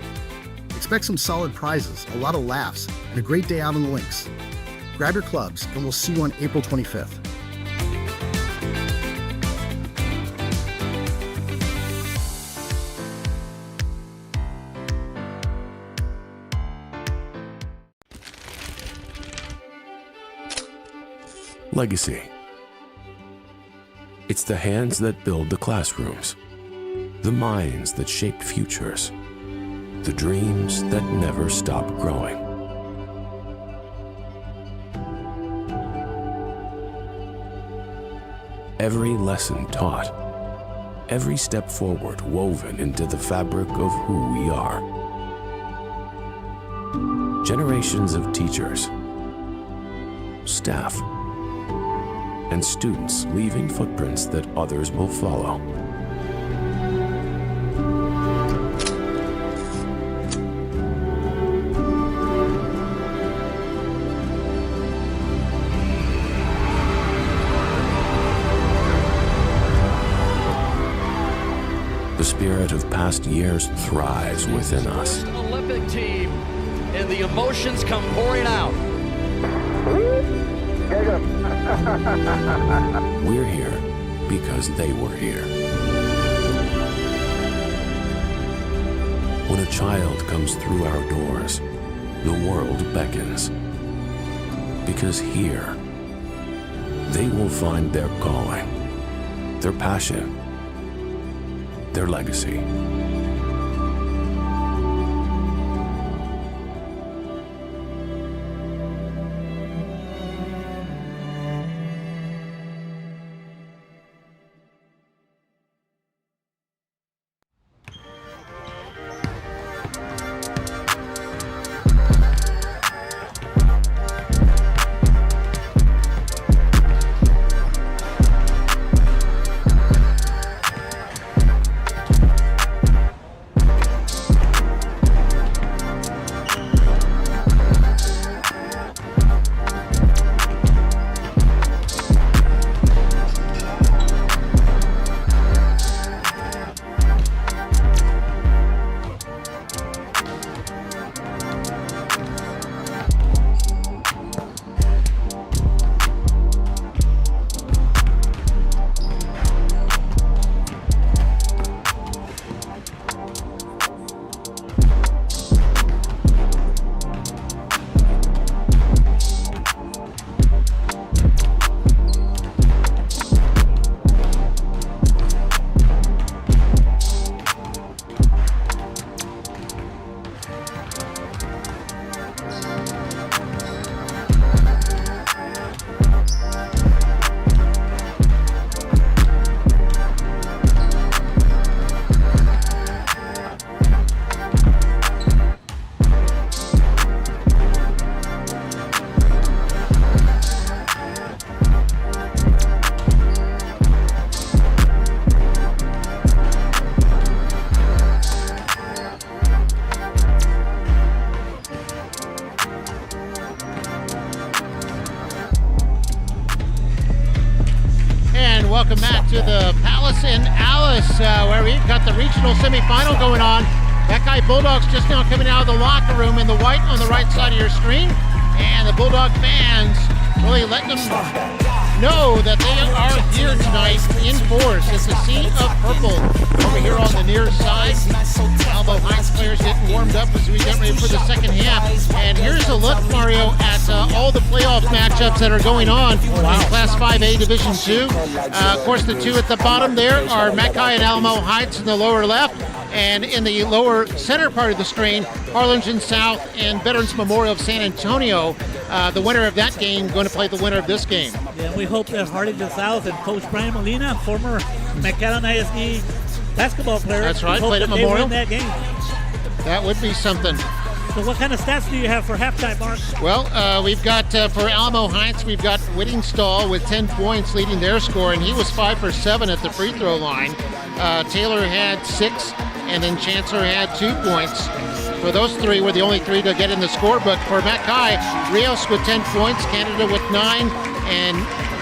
Expect some solid prizes, a lot of laughs, and a great day out on the links. Grab your clubs, and we'll see you on April 25th. Legacy. It's the hands that build the classrooms, the minds that shape futures, the dreams that never stop growing. Every lesson taught, every step forward woven into the fabric of who we are. Generations of teachers, staff, and students leaving footprints that others will follow. The spirit of past years thrives within us. An Olympic team, and the emotions come pouring out. We're here because they were here. When a child comes through our doors, the world beckons. Because here, they will find their calling, their passion, their legacy. Welcome back to the Palace in Alice, where we've got the regional semifinal going on. McAllen Bulldogs just now coming out of the locker room in the white on the right side of your screen, and the Bulldog fans really letting them know that they are here tonight in force. It's a sea of purple over here on the near side. Alamo Heights players getting warmed up as we get ready for the second half. And here's a look, Mario, at all the playoff matchups that are going on in Class 5A Division II. Of course, the two at the bottom there are McAllen and Alamo Heights in the lower left. And in the lower center part of the screen, Harlingen South and Veterans Memorial of San Antonio. The winner of that game going to play the winner of this game. Yeah, we hope that Harlingen South and Coach Brian Molina, former McAllen ISD basketball player, that's right, played at Memorial. Win that game. That would be something. So what kind of stats do you have for halftime, Mark? Well, we've got for Alamo Heights, we've got Whittingstall with 10 points leading their score, and he was 5 for 7 at the free throw line. Taylor had 6, and then Chancellor had 2 points. For those three were the only three to get in the scorebook. For Mackay, Rios with 10 points, Canada with 9, and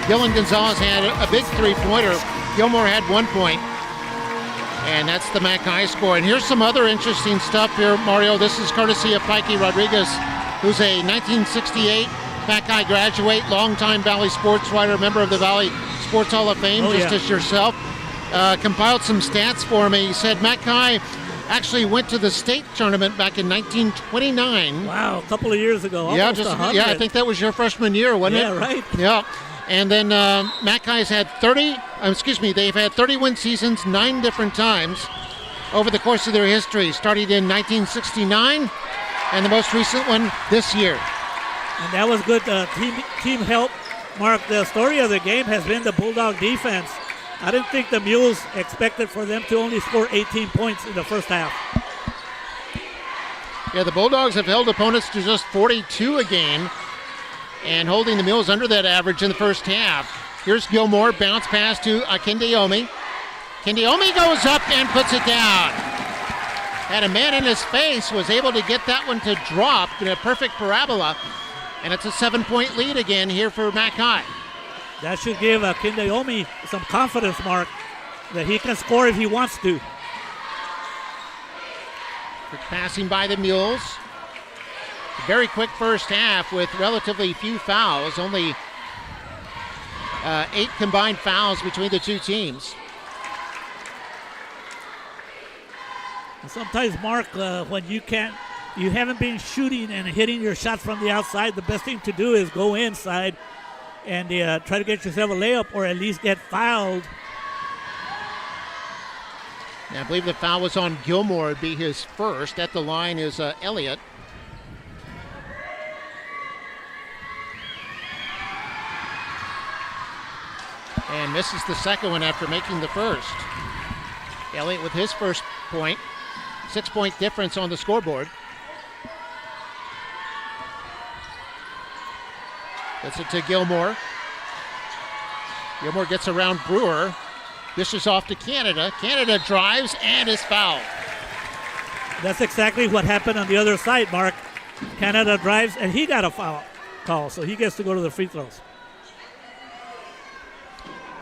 Dylan Gonzalez had a big three-pointer. Gilmore had 1 point. And that's the Mackay score. And here's some other interesting stuff here, Mario. This is courtesy of Pikey Rodriguez, who's a 1968 Mackay graduate, longtime Valley sports writer, member of the Valley Sports Hall of Fame, as yourself. Compiled some stats for me. He said Mackay actually went to the state tournament back in 1929. Wow, a couple of years ago. Yeah, Almost 100. I think that was your freshman year, wasn't it? Yeah, right. Yeah. And then Mackay's had they've had 30-win seasons 9 different times over the course of their history, starting in 1969, and the most recent one this year. And that was good team help. Mark, the story of the game has been the Bulldog defense. I didn't think the Mules expected for them to only score 18 points in the first half. Yeah, the Bulldogs have held opponents to just 42 a game, and holding the Mules under that average in the first half. Here's Gilmore, bounce pass to Akindeomi. Akindeomi goes up and puts it down. Had a man in his face, was able to get that one to drop in a perfect parabola, and it's a 7-point lead again here for Mackay. That should give Akindeomi some confidence, Mark, that he can score if he wants to. Quick passing by the Mules. Very quick first half with relatively few fouls, only 8 combined fouls between the two teams. And sometimes, Mark, when you haven't been shooting and hitting your shots from the outside, the best thing to do is go inside and try to get yourself a layup or at least get fouled. Yeah, I believe the foul was on Gilmore. It'd be his first. At the line is Elliott. And misses the second one after making the first. Elliott with his first point. 6-point difference on the scoreboard. Gets it to Gilmore. Gilmore gets around Brewer. Dishes off to Canada. Canada drives and is fouled. That's exactly what happened on the other side, Mark. Canada drives and he got a foul call, so he gets to go to the free throws.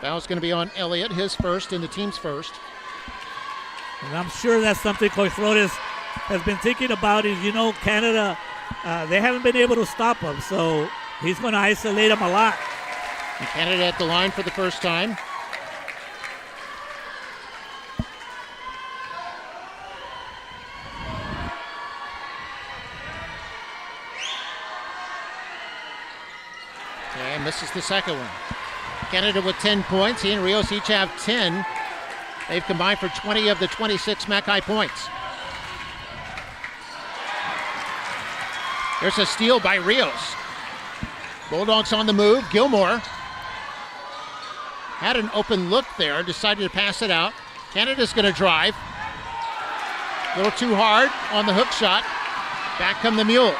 Foul's going to be on Elliott, his first and the team's first. And I'm sure that's something Coach Flores has been thinking about is, Canada, they haven't been able to stop them, so he's going to isolate them a lot. And Canada at the line for the first time. And misses the second one. Canada with 10 points. He and Rios each have 10. They've combined for 20 of the 26 Mackay points. There's a steal by Rios. Bulldogs on the move. Gilmore had an open look there, decided to pass it out. Canada's going to drive. A little too hard on the hook shot. Back come the Mules.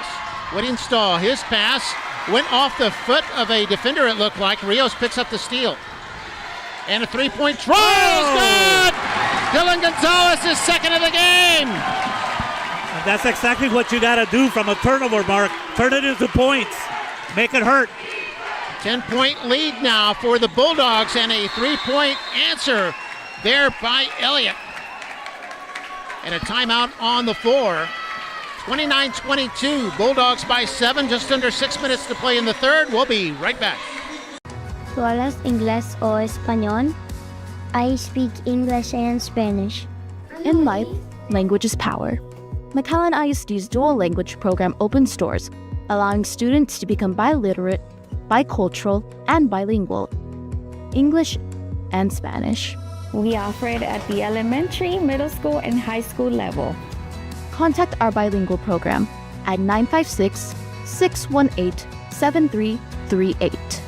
Whittingstall, his pass went off the foot of a defender, it looked like. Rios picks up the steal. And a three-point try is good! Dylan Gonzalez is second of the game! And that's exactly what you got to do from a turnover, Mark. Turn it into points. Make it hurt. 10-point lead now for the Bulldogs and a three-point answer there by Elliott. And a timeout on the floor. 29-22, Bulldogs by 7, just under 6 minutes to play in the third. We'll be right back. ¿Tú hablas inglés o español? I speak English and Spanish. In life, language is power. McAllen ISD's dual language program opens doors, allowing students to become biliterate, bicultural, and bilingual, English and Spanish. We offer it at the elementary, middle school, and high school level. Contact our bilingual program at 956-618-7338.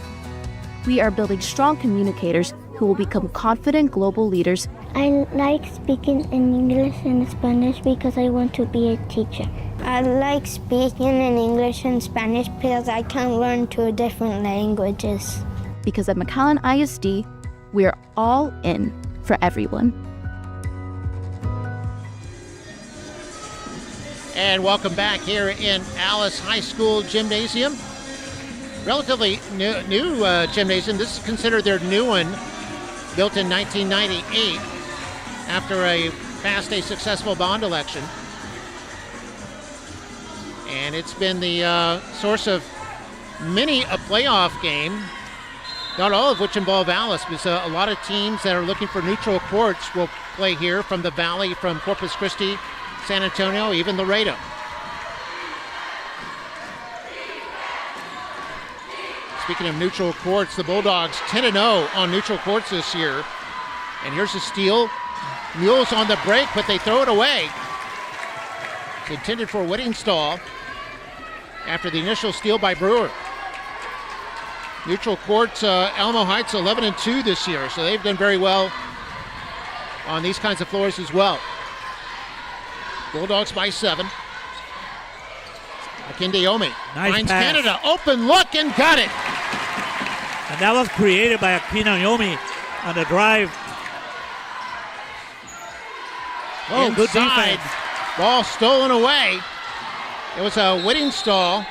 We are building strong communicators who will become confident global leaders. I like speaking in English and Spanish because I want to be a teacher. I like speaking in English and Spanish because I can learn two different languages. Because at McAllen ISD, we're all in for everyone. And welcome back here in Alice High School Gymnasium. Relatively new gymnasium. This is considered their new one, built in 1998 after passed a successful bond election. And it's been the source of many a playoff game, not all of which involve Alice, because a lot of teams that are looking for neutral courts will play here from the Valley, from Corpus Christi, San Antonio, even Laredo. Speaking of neutral courts, the Bulldogs 10-0 on neutral courts this year. And here's a steal. Mules on the break, but they throw it away. It's intended for Whittingstall after the initial steal by Brewer. Neutral courts, Alamo Heights 11-2 this year, so they've done very well on these kinds of floors as well. Bulldogs by 7. Akindeomi finds pass. Canada, open look, and got it. And that was created by Akindeomi on the drive. Oh, Inside, good defense. Ball stolen away. It was a Whittingstall.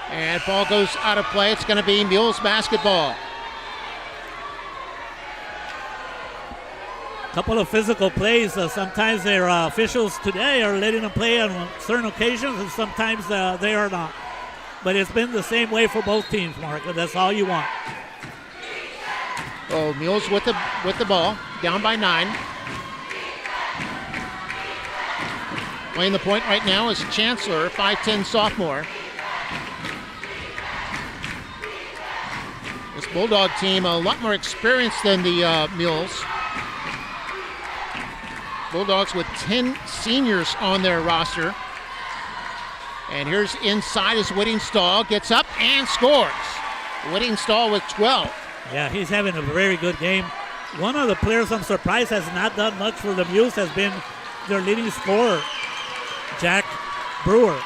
And ball goes out of play. It's going to be Mules basketball. Couple of physical plays. Sometimes their officials today are letting them play on certain occasions, and sometimes they are not. But it's been the same way for both teams, Mark, and that's all you want. Oh, Mules with the ball, down by 9. Playing the point right now is Chancellor, 5'10 sophomore. This Bulldog team a lot more experienced than the Mules. Bulldogs with 10 seniors on their roster. And here's inside as Whittingstall gets up and scores. Whittingstall with 12. Yeah, he's having a very good game. One of the players I'm surprised has not done much for the Mules has been their leading scorer, Jack Brewer.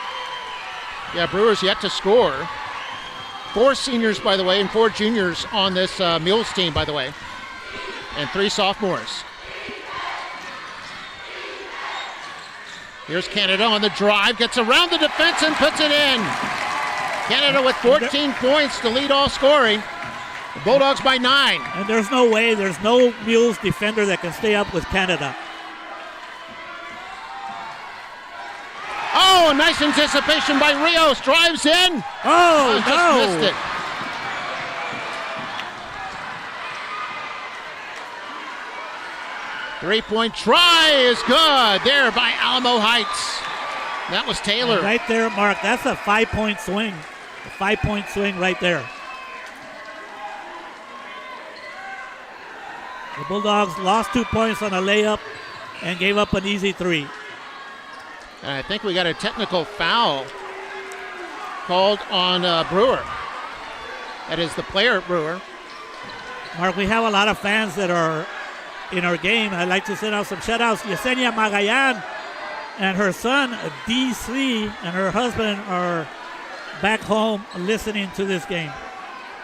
Yeah, Brewer's yet to score. 4 seniors, by the way, and 4 juniors on this Mules team, by the way. And 3 sophomores. Here's Canada on the drive, gets around the defense and puts it in. Canada with 14 points to lead all scoring. The Bulldogs by 9. And there's no Mules defender that can stay up with Canada. Oh, nice anticipation by Rios. Drives in. Oh, just no. missed it. Three-point try is good there by Alamo Heights. That was Taylor. And right there, Mark, that's a 5-point swing. A 5-point swing right there. The Bulldogs lost 2 points on a layup and gave up an easy 3. And I think we got a technical foul called on Brewer. That is the player, Brewer. Mark, we have a lot of fans that are in our game. I'd like to send out some shout-outs. Yesenia Magayan and her son, DC, and her husband are back home listening to this game.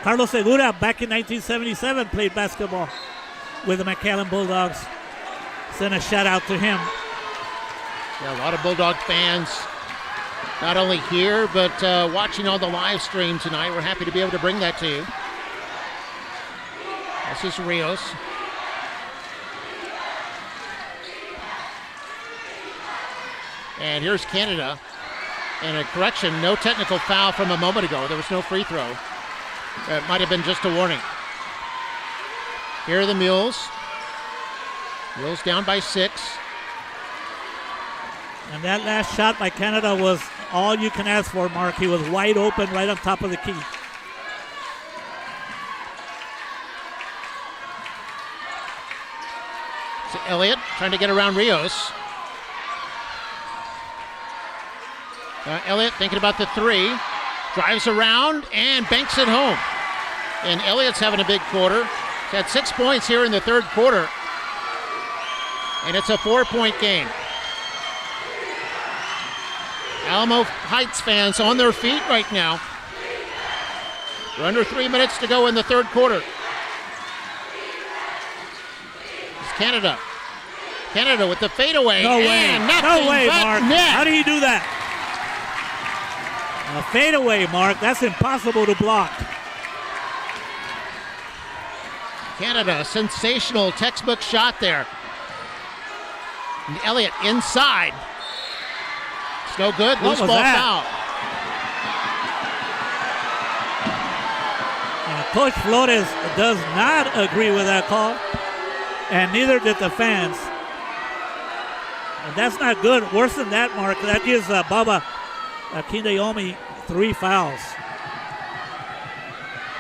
Carlos Segura, back in 1977, played basketball with the McAllen Bulldogs. Send a shout-out to him. Yeah, a lot of Bulldog fans, not only here, but watching on the live stream tonight. We're happy to be able to bring that to you. This is Rios. And here's Canada. And a correction, no technical foul from a moment ago. There was no free throw. It might have been just a warning. Here are the Mules. Mules down by 6. And that last shot by Canada was all you can ask for, Mark. He was wide open right on top of the key. So Elliott trying to get around Rios. Elliott thinking about the three. Drives around and banks it home. And Elliott's having a big quarter. He's had 6 points here in the third quarter. And it's a 4-point game. Alamo Heights fans on their feet right now. We're under 3 minutes to go in the third quarter. It's Canada. Canada with the fadeaway. No way. And No way, but Mark. net. How do you do that? A fadeaway, Mark. That's impossible to block. Canada, sensational textbook shot there. And Elliott inside. It's no good. Loose ball foul. Coach Flores does not agree with that call, and neither did the fans. And that's not good. Worse than that, Mark. That gives Baba Kindayomi 3 fouls.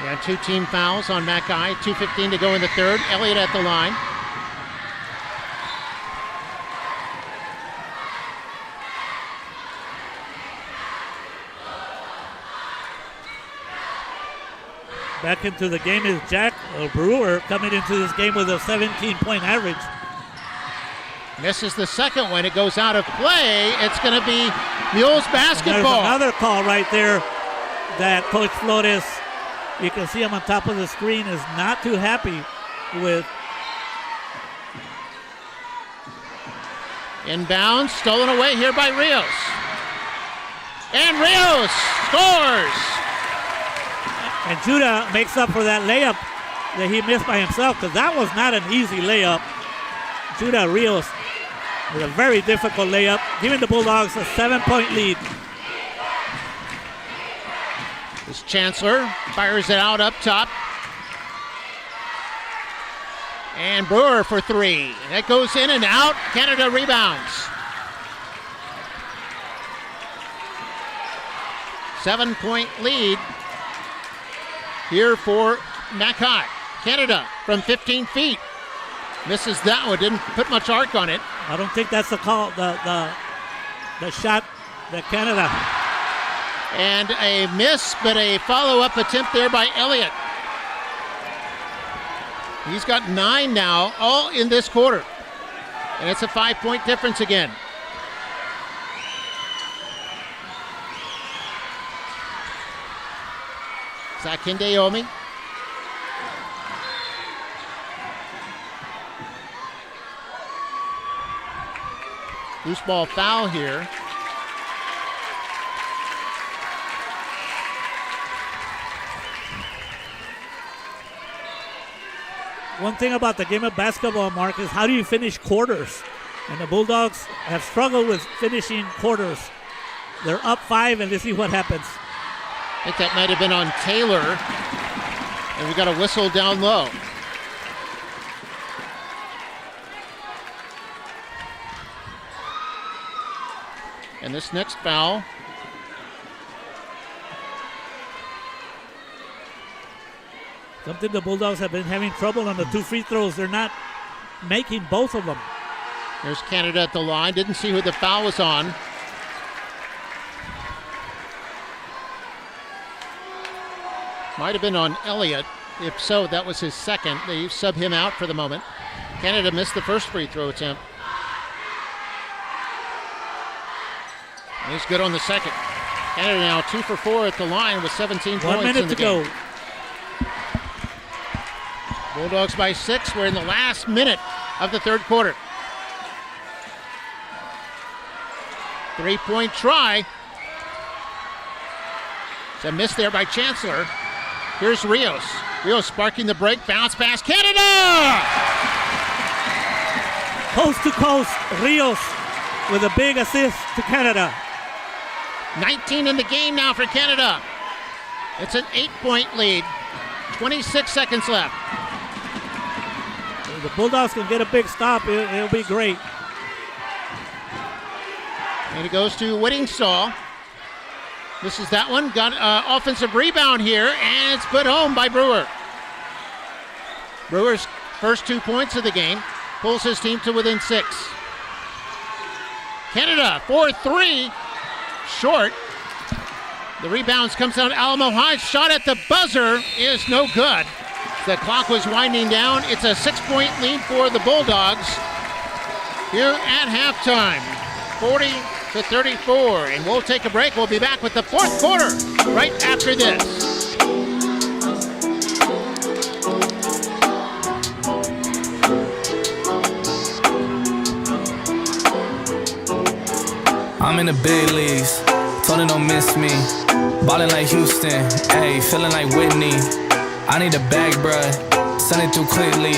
Yeah, 2 team fouls on Mackay. 2:15 to go in the third. Elliott at the line. Back into the game is Jack Brewer, coming into this game with a 17-point average. Misses the second one. It goes out of play. It's going to be Mules basketball. There's another call right there that Coach Flores, you can see him on top of the screen, is not too happy with. Inbounds, stolen away here by Rios. And Rios scores! And Judah makes up for that layup that he missed by himself, because that was not an easy layup. Judah Rios with a very difficult layup, giving the Bulldogs a 7-point lead. This Chancellor fires it out up top. And Brewer for 3. That goes in and out. Canada rebounds. 7-point lead here for Mackay. Canada from 15 feet. Misses that one. Didn't put much arc on it. I don't think that's the call. The shot that Canada. And a miss, but a follow-up attempt there by Elliott. He's got 9 now, all in this quarter. And it's a 5-point difference again. Zakindeyomi. Loose ball foul here. One thing about the game of basketball, Mark, is how do you finish quarters? And the Bulldogs have struggled with finishing quarters. They're up 5, and let's see what happens. I think that might have been on Taylor. And we got a whistle down low. And this next foul. Something the Bulldogs have been having trouble on the 2 free throws. They're not making both of them. There's Canada at the line. Didn't see who the foul was on. Might have been on Elliott. If so, that was his second. They sub him out for the moment. Canada missed the first free throw attempt. He's good on the second. Canada now 2 for 4 at the line with 17 1 points minute in the to game. go. Bulldogs by 6. We're in the last minute of the third quarter. 3-point try. It's a miss there by Chancellor. Here's Rios. Rios sparking the break. Bounce pass. Canada! Coast to coast, Rios with a big assist to Canada. 19 in the game now for Canada. It's an 8-point lead. 26 seconds left. If the Bulldogs can get a big stop, it'll be great. And it goes to Whittingstall. This is that one. Got offensive rebound here, and it's put home by Brewer. Brewer's first 2 points of the game. pulls his team to within 6. Canada 4-3, short. The rebounds comes down Alamo High. Shot at the buzzer is no good. The clock was winding down. It's a 6-point lead for the Bulldogs here at halftime, 40-34. And we'll take a break. We'll be back with the fourth quarter right after this. I'm in the big leagues, told her don't miss me. Ballin' like Houston, ayy, feeling like Whitney. I need a bag, bruh, send it through quickly.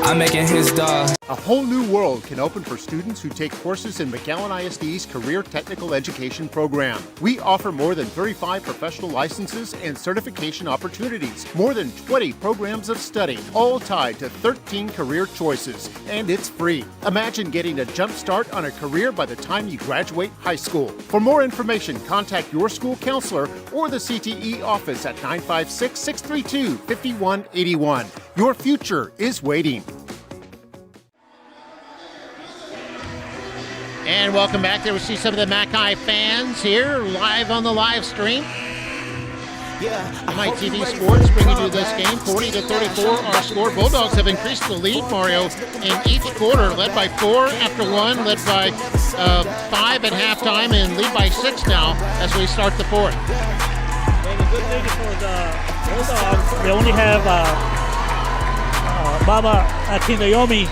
I'm making his dog. A whole new world can open for students who take courses in McAllen ISD's Career Technical Education program. We offer more than 35 professional licenses and certification opportunities, more than 20 programs of study, all tied to 13 career choices, and it's free. Imagine getting a jump start on a career by the time you graduate high school. For more information, contact your school counselor or the CTE office at 956-632-5181. Your future is waiting. And welcome back. There we see some of the McAllen fans here live on the live stream. MITV Sports bringing you this game, 40-34 our score. Bulldogs have increased the lead, Mario, in each quarter, led by 4 after 1, led by 5 at halftime, and lead by 6 now as we start the fourth. Well, the good thing for the Bulldogs, they only have Baba Akinoyomi.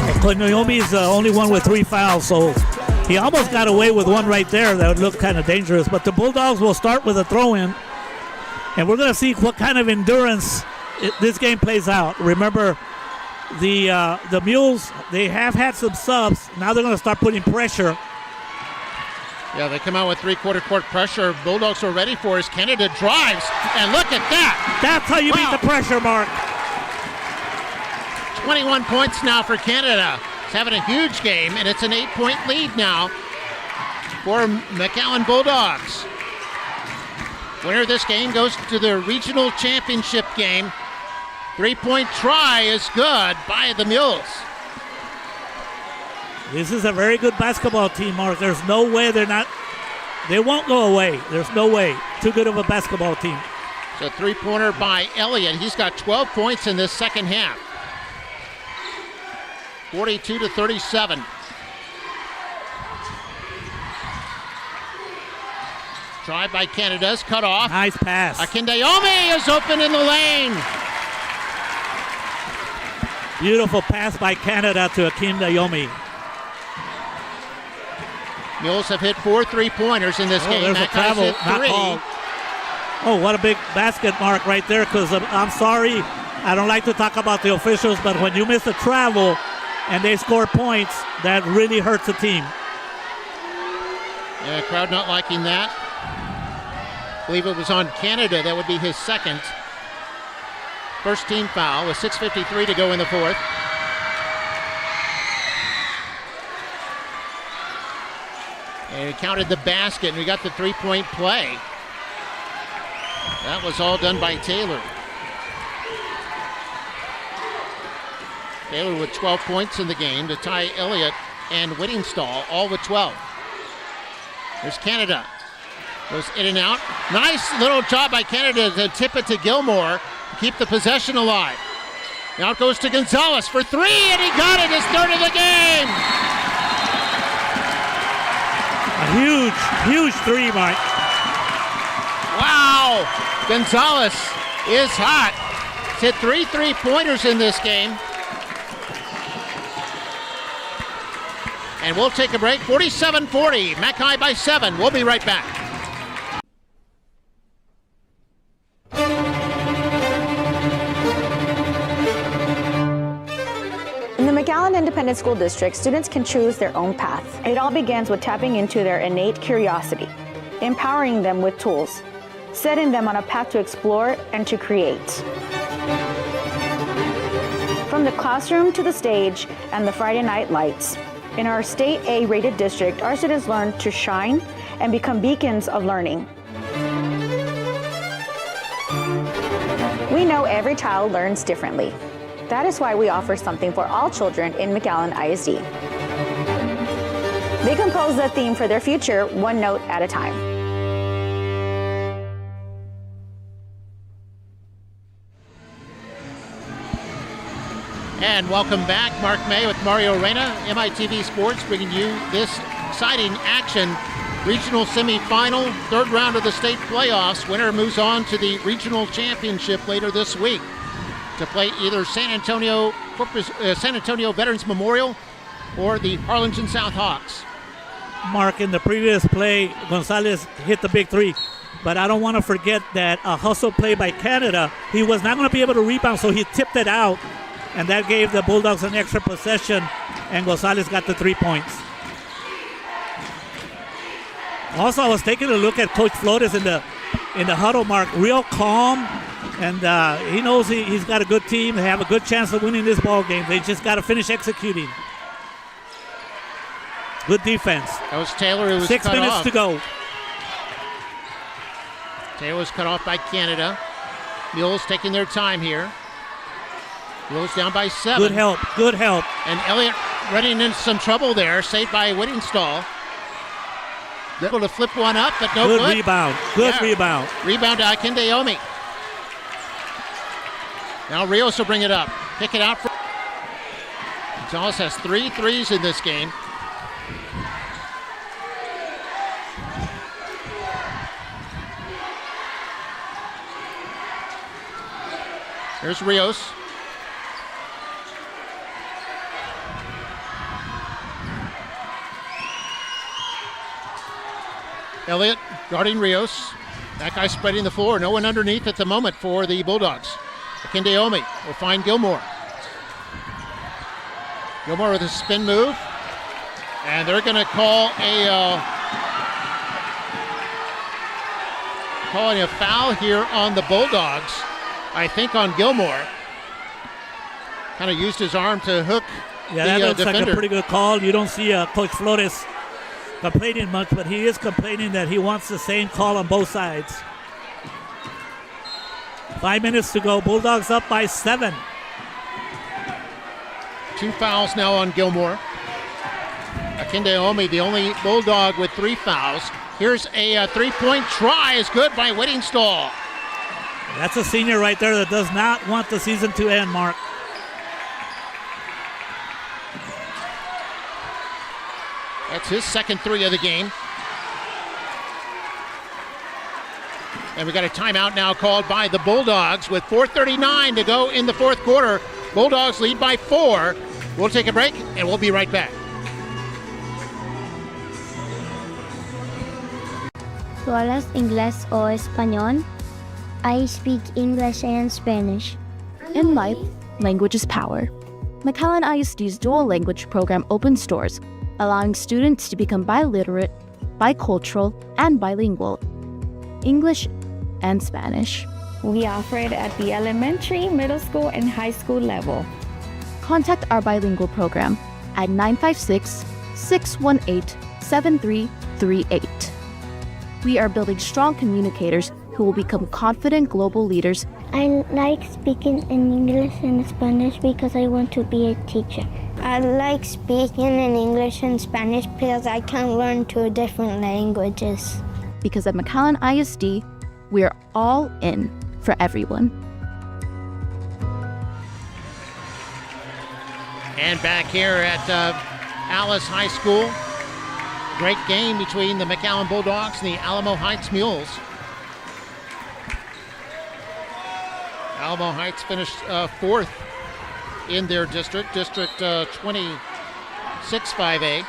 Akinoyomi is the only one with 3 fouls, so he almost got away with one right there that would look kind of dangerous. But the Bulldogs will start with a throw-in, and we're going to see what kind of endurance this game plays out. Remember, the Mules, they have had some subs. Now they're going to start putting pressure. Yeah, they come out with three-quarter court pressure. Bulldogs are ready for it. Canada drives, and look at that. That's how you beat the pressure, Mark. 21 points now for Canada. It's having a huge game, and it's an 8-point lead now for McAllen Bulldogs. Winner of this game goes to the regional championship game. 3-point try is good by the Mules. This is a very good basketball team, Mark. There's no way they won't go away. There's no way. Too good of a basketball team. So 3-pointer by Elliott. He's got 12 points in this second half. 42-37. Drive by Canada's cut off. Nice pass. Akindayomi is open in the lane. Beautiful pass by Canada to Akindayomi. Mules have hit 4 3-pointers in this game. There's a travel, hit 3. Oh, what a big basket, Mark, right there, because I'm sorry, I don't like to talk about the officials, but when you miss a travel and they score points, that really hurts the team. Yeah, crowd not liking that. I believe it was on Canada. That would be his second. First team foul with 6:53 to go in the fourth. And he counted the basket, and we got the 3-point play. That was all done by Taylor. Taylor with 12 points in the game to tie Elliott and Whittingstall, all with 12. There's Canada. Goes in and out. Nice little job by Canada to tip it to Gilmore, keep the possession alive. Now it goes to Gonzalez for 3, and he got it, his third of the game. A huge 3, Mike. Wow, Gonzalez is hot. He's hit 3 3-pointers in this game. And we'll take a break. 47-40, McAllen by 7. We'll be right back. In the McAllen Independent School District, students can choose their own path. It all begins with tapping into their innate curiosity, empowering them with tools, setting them on a path to explore and to create. From the classroom to the stage and the Friday night lights, in our State A-rated district, our students learn to shine and become beacons of learning. We know every child learns differently. That is why we offer something for all children in McAllen ISD. They compose the theme for their future one note at a time. And welcome back. Mark May with Mario Reyna, MITV Sports, bringing you this exciting action. Regional semifinal, third round of the state playoffs. Winner moves on to the regional championship later this week to play either San Antonio Veterans Memorial or the Harlingen South Hawks. Mark, in the previous play, Gonzalez hit the big three. But I don't want to forget that a hustle play by Canada, he was not going to be able to rebound, so he tipped it out. And that gave the Bulldogs an extra possession, and Gonzalez got the 3 points. Also, I was taking a look at Coach Flores in the huddle, Mark. Real calm, and he knows he's got a good team. They have a good chance of winning this ball game. They just got to finish executing. Good defense. That was Taylor who was 6 cut minutes off. to go. Taylor was cut off by Canada. Mules taking their time here. Mules down by 7. Good help. Good help. And Elliott running into some trouble there. Saved by Whittingstall. Able to flip one up, but no good. Good rebound. Good rebound. Rebound to Akindeomi. Now Rios will bring it up. Pick it out. Gonzalez has 3 threes in this game. Here's Rios. Elliott guarding Rios. That guy spreading the floor. No one underneath at the moment for the Bulldogs. Akindeomi will find Gilmore. Gilmore with a spin move. And they're going to call a foul here on the Bulldogs. I think on Gilmore. Kind of used his arm to hook that the looks defender. like a pretty good call. You don't see Coach Flores complaining much, but he is complaining that he wants the same call on both sides. 5 minutes to go. Bulldogs up by 7. 2 fouls now on Gilmore. Akindeomi, the only Bulldog with 3 fouls. Here's a 3-point try. Is good by Whittingstall. That's a senior right there that does not want the season to end, Mark. That's his second 3 of the game. And we got a timeout now called by the Bulldogs with 4:39 to go in the fourth quarter. Bulldogs lead by 4. We'll take a break and we'll be right back. ¿Tú hablas inglés o español? I speak English and Spanish. In life, language is power. McAllen ISD's dual language program opens doors, allowing students to become biliterate, bicultural, and bilingual. English and Spanish. We offer it at the elementary, middle school, and high school level. Contact our bilingual program at 956-618-7338. We are building strong communicators who will become confident global leaders. I like speaking in English and Spanish because I want to be a teacher. I like speaking in English and Spanish because I can learn 2 different languages. Because at McAllen ISD, we are all in for everyone. And back here at Alice High School, great game between the McAllen Bulldogs and the Alamo Heights Mules. Alamo Heights finished 4th in their district, District 26 5A.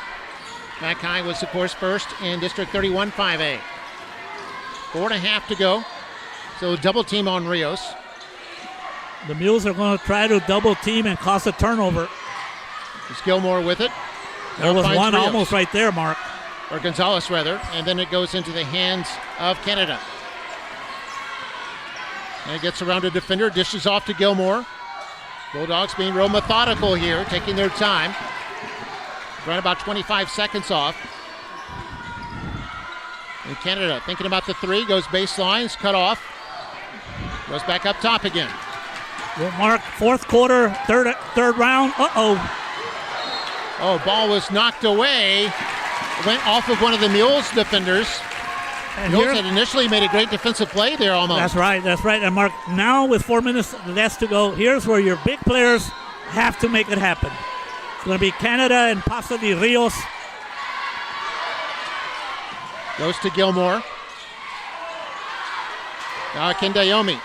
Mackay was, of course, first in District 31 5A. 4.5 to go. So double team on Rios. The Mules are going to try to double team and cause a turnover. It's Gilmore with it. There was one almost right there, Mark. Or Gonzalez, rather. And then it goes into the hands of Canada. And it gets around a defender, dishes off to Gilmore. Bulldogs being real methodical here, taking their time. Run about 25 seconds off. And Canada thinking about the 3, goes baseline, is cut off. Goes back up top again. We'll mark fourth quarter, third round. Uh-oh. Oh, ball was knocked away. Went off of one of the Mules defenders. And Mules had initially made a great defensive play there almost. That's right. And Mark, now with 4 minutes less to go, here's where your big players have to make it happen. It's going to be Canada and possibly Rios. Goes to Gilmore. Now Akindayomi.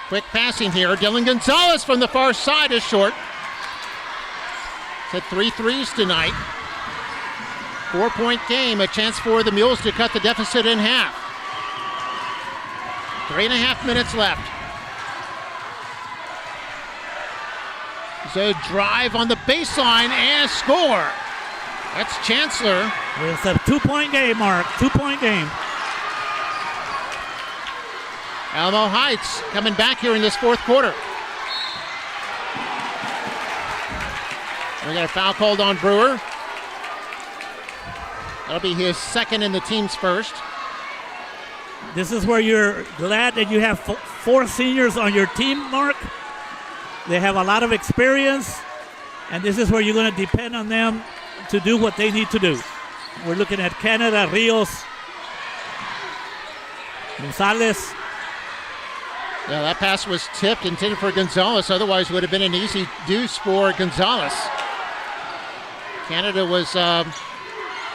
Quick passing here. Dylan Gonzalez from the far side is short. He's had 3 threes tonight. 4-point game. A chance for the Mules to cut the deficit in half. 3.5 minutes left. So drive on the baseline and score. That's Chancellor. It's a 2-point game, Mark. 2-point game. Alamo Heights coming back here in this fourth quarter. We got a foul called on Brewer. That'll be his second and the team's first. This is where you're glad that you have 4 seniors on your team, Mark. They have a lot of experience, and this is where you're going to depend on them to do what they need to do. We're looking at Canada, Rios, Gonzalez. Yeah, that pass was tipped, intended for Gonzalez. Otherwise, would have been an easy deuce for Gonzalez. Canada was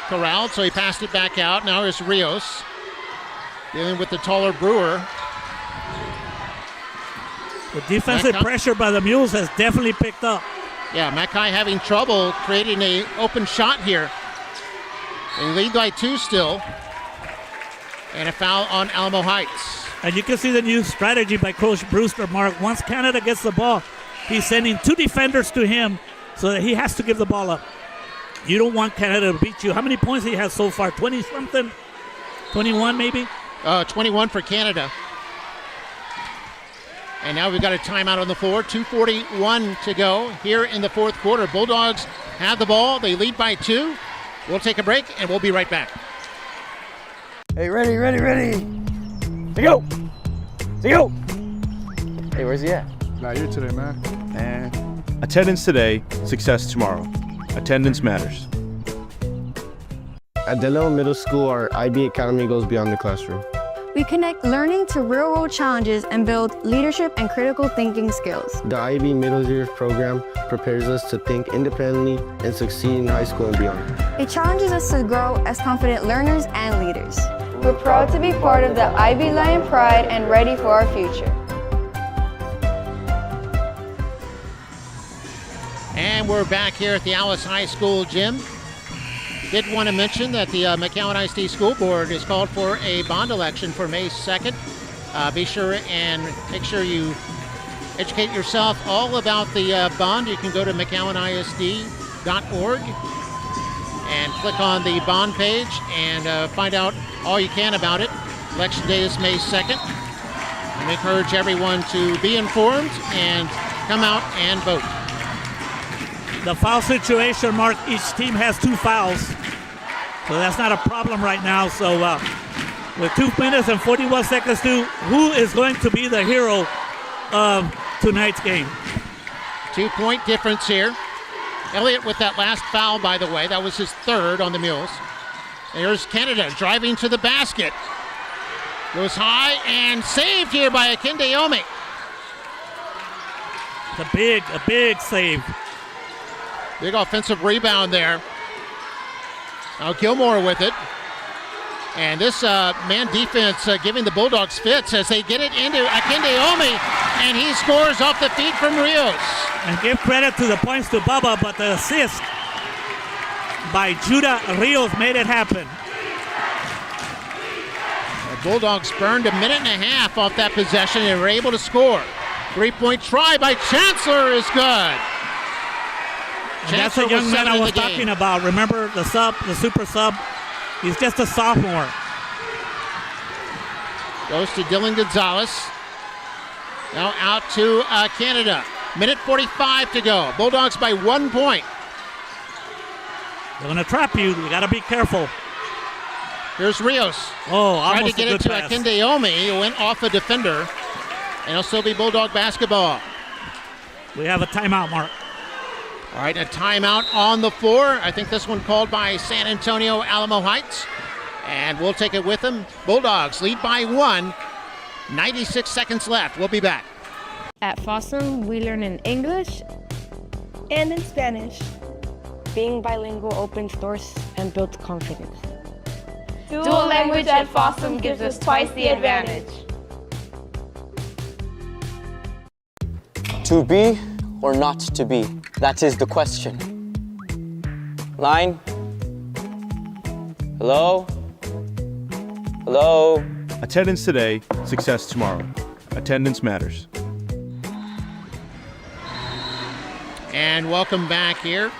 corralled, so he passed it back out. Now here's Rios dealing with the taller Brewer. The defensive pressure by the Mules has definitely picked up. Yeah, Mackay having trouble creating an open shot here. They lead by 2 still. And a foul on Alamo Heights. And you can see the new strategy by Coach Brewster, Mark. Once Canada gets the ball, he's sending 2 defenders to him so that he has to give the ball up. You don't want Canada to beat you. How many points he has so far? 20-something? 21 maybe? 21 for Canada. And now we've got a timeout on the floor. 2:41 to go here in the fourth quarter. Bulldogs have the ball. They lead by 2. We'll take a break, and we'll be right back. Hey, ready. Say go. Hey, where's he at? Not here today, man. Attendance today, success tomorrow. Attendance matters. At Alamo Middle School, our IB Academy goes beyond the classroom. We connect learning to real-world challenges and build leadership and critical thinking skills. The IB Middle Years program prepares us to think independently and succeed in high school and beyond. It challenges us to grow as confident learners and leaders. We're proud to be part of the IB Lion Pride and ready for our future. And we're back here at the Alice High School gym. Did want to mention that the McAllen ISD School Board has called for a bond election for May 2nd. Be sure and make sure you educate yourself all about the bond. You can go to McAllenISD.org and click on the bond page and find out all you can about it. Election day is May 2nd. We encourage everyone to be informed and come out and vote. The foul situation, Mark, each team has 2 fouls. So that's not a problem right now. So with 2 minutes and 41 seconds to, who is going to be the hero of tonight's game? 2-point difference here. Elliott with that last foul, by the way. That was his 3rd on the Mules. And here's Canada driving to the basket. Goes high and saved here by Akindayomi. It's a big save. Big offensive rebound there. Now Gilmore with it. And this man defense giving the Bulldogs fits as they get it into Akindayomi, and he scores off the feed from Rios. And give credit to the points to Bubba, but the assist by Judah Rios made it happen. The Bulldogs burned a minute and a half off that possession and were able to score. 3-point try by Chancellor is good. And that's the young man I was talking about. Remember the super sub? He's just a sophomore. Goes to Dylan Gonzalez. Now out to Canada. Minute 45 to go. Bulldogs by 1 point. They're going to trap you. You got to be careful. Here's Rios. Oh, tried to get it to pass. Akindayomi. Went off a defender. And it'll still be Bulldog basketball. We have a timeout, Mark. All right, a timeout on the floor. I think this one called by San Antonio Alamo Heights. And we'll take it with them. Bulldogs lead by 1. 96 seconds left. We'll be back. At Fossum, we learn in English and in Spanish. Being bilingual opens doors and builds confidence. Dual language at Fossum gives us twice the advantage. To be or not to be? That is the question. Line? Hello? Hello? Attendance today, success tomorrow. Attendance matters. And welcome back here.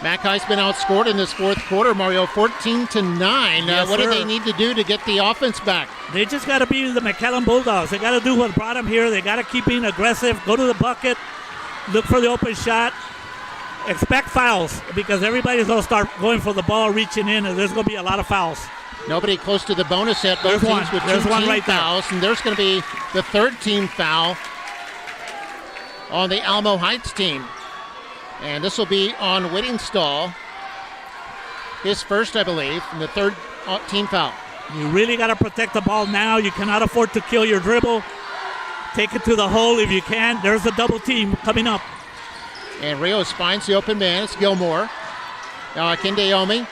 Mackay's been outscored in this fourth quarter, Mario, 14-9. Yes, what do sir. they need to do to get the offense back? They just got to be the McAllen Bulldogs. They got to do what brought them here. They got to keep being aggressive, go to the bucket, look for the open shot, expect fouls because everybody's going to start going for the ball, reaching in, and there's going to be a lot of fouls. Nobody close to the bonus yet. Both There's teams one. with There's two one team right there. fouls, and there's going to be the third team foul on the Alamo Heights team. And this will be on Whittingstall. His first, I believe, and the third team foul. You really got to protect the ball now. You cannot afford to kill your dribble. Take it to the hole if you can. There's a double team coming up. And Rios finds the open man. It's Gilmore. Now Akindeyomi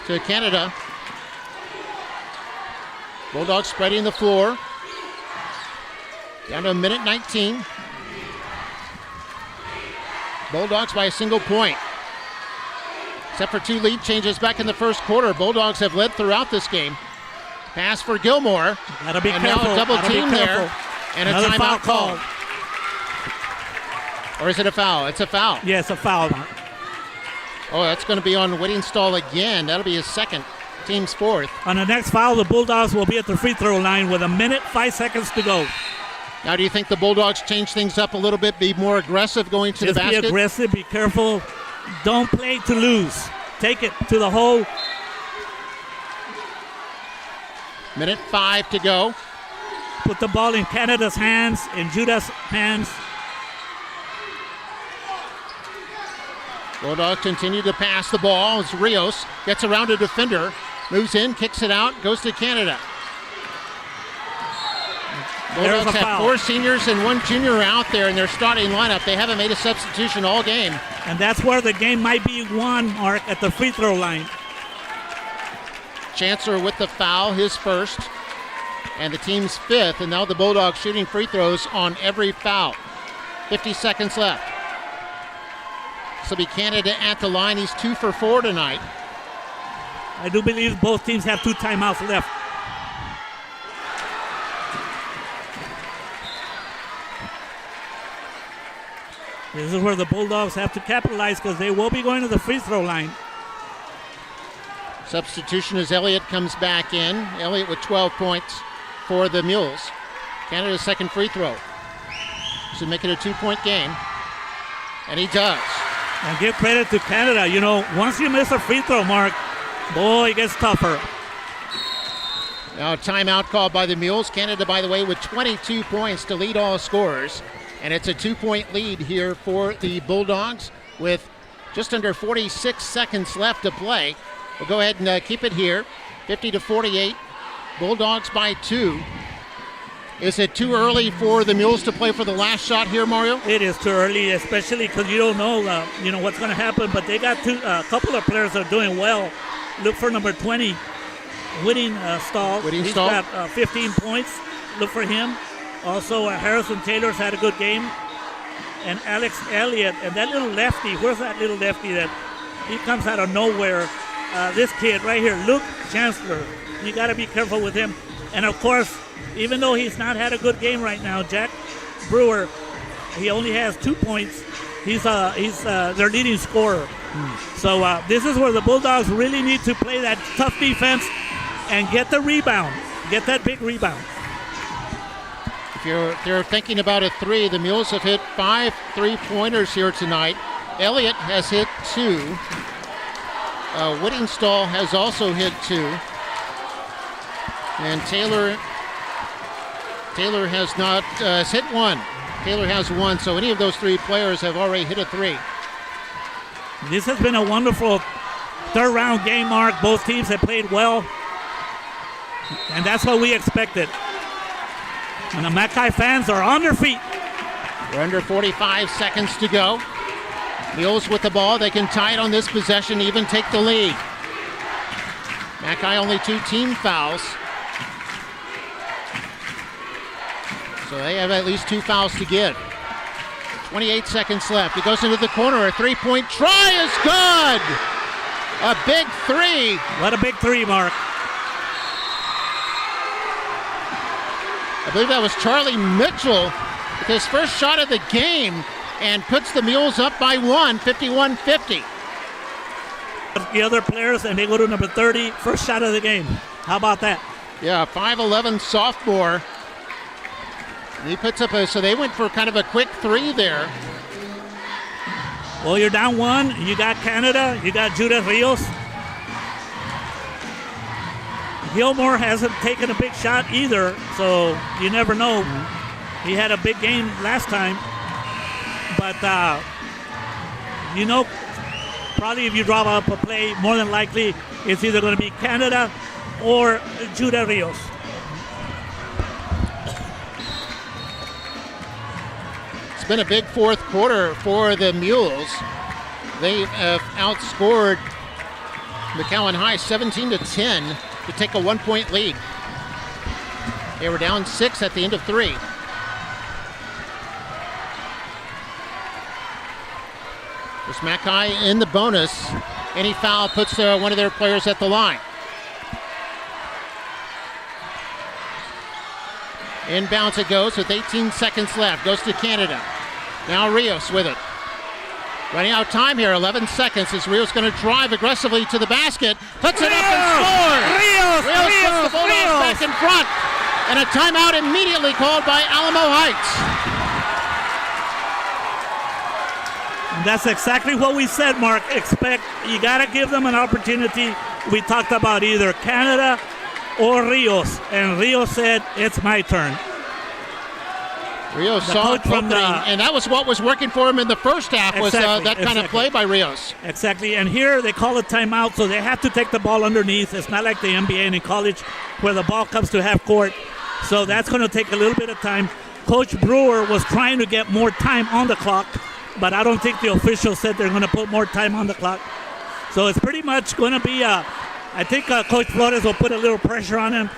to Canada. Bulldogs spreading the floor. Down to a minute 19. Bulldogs by a single point. Except for 2 lead changes back in the first quarter. Bulldogs have led throughout this game. Pass for Gilmore. Gotta be and careful. now a double Gotta be team careful. there. And Another a timeout foul called. Or is it a foul? It's a foul. Yes, a foul. Oh, that's going to be on Whittingstall again. That'll be his second. Team's fourth. On the next foul, the Bulldogs will be at the free throw line with a minute, 5 seconds to go. Now, do you think the Bulldogs change things up a little bit, be more aggressive going to Just the basket? be aggressive, be careful. Don't play to lose. Take it to the hole. Minute 5 to go. Put the ball in Canada's hands, in Judah's hands. Bulldogs continue to pass the ball as Rios gets around a defender, moves in, kicks it out, goes to Canada. Bulldogs have 4 seniors and 1 junior out there in their starting lineup. They haven't made a substitution all game. And that's where the game might be won, Mark, at the free throw line. Chancellor with the foul, his first, and the team's 5th, and now the Bulldogs shooting free throws on every foul. 50 seconds left. This will be Canada at the line. He's 2 for 4 tonight. I do believe both teams have 2 timeouts left. This is where the Bulldogs have to capitalize because they will be going to the free throw line. Substitution as Elliott comes back in. Elliott with 12 points for the Mules. Canada's second free throw. Should make it a 2-point game. And he does. And give credit to Canada. You know, once you miss a free throw, Mark, boy, it gets tougher. Now a timeout called by the Mules. Canada, by the way, with 22 points to lead all scorers. And it's a 2-point lead here for the Bulldogs with just under 46 seconds left to play. We'll go ahead and keep it here. 50-48. Bulldogs by 2. Is it too early for the Mules to play for the last shot here, Mario? It is too early, especially because you don't know, what's going to happen. But they got a couple of players that are doing well. Look for number 20, Whittingstall. He's got 15 points. Look for him. Also, Harrison Taylor's had a good game. And Alex Elliott, and that little lefty, where's that little lefty that he comes out of nowhere? This kid right here, Luke Chancellor. You got to be careful with him. And of course, even though he's not had a good game right now, Jack Brewer, he only has 2 points. He's their leading scorer. So this is where the Bulldogs really need to play that tough defense and get the rebound, get that big rebound. If they're thinking about a 3, the Mules have hit 5 3-pointers here tonight. Elliott has hit 2. Whittingstall has also hit 2. And Taylor has not has hit 1. Taylor has one, so any of those three players have already hit a three. This has been a wonderful third round game, Mark. Both teams have played well, and that's what we expected. And the Mackay fans are on their feet. We're under 45 seconds to go. Mules with the ball. They can tie it on this possession, even take the lead. Mackay only 2 team fouls. So they have at least 2 fouls to give. 28 seconds left. It goes into the corner. A three-point try is good. A big three. What a big three, Mark. I believe that was Charlie Mitchell with his first shot of the game and puts the Mules up by 1, 51-50. The other players, and they go to number 30, first shot of the game. How about that? Yeah, 5'11 sophomore. And he puts up so they went for kind of a quick three there. Well, you're down 1. You got Canada. You got Judas Rios. Gilmore hasn't taken a big shot either, so you never know. He had a big game last time. But, probably if you draw up a play, more than likely it's either going to be Canada or Judah Rios. It's been a big fourth quarter for the Mules. They have outscored McAllen High 17-10 to take a 1-point lead. They were down 6 at the end of 3. There's Mackay in the bonus. Any foul puts one of their players at the line. Inbounds it goes with 18 seconds left. Goes to Canada. Now Rios with it. Running out of time here, 11 seconds as Rios going to drive aggressively to the basket. Puts it up and scores! Rios puts the Bulldogs back in front. And a timeout immediately called by Alamo Heights. That's exactly what we said, Mark. You got to give them an opportunity. We talked about either Canada or Rios, and Rios said, it's my turn. Rios saw it opening, and that was what was working for him in the first half, was that kind of play by Rios. Exactly, and here they call a timeout, so they have to take the ball underneath. It's not like the NBA and in college where the ball comes to half court, so that's going to take a little bit of time. Coach Brewer was trying to get more time on the clock, but I don't think the officials said they're going to put more time on the clock. So it's pretty much going to be I think Coach Flores will put a little pressure on him,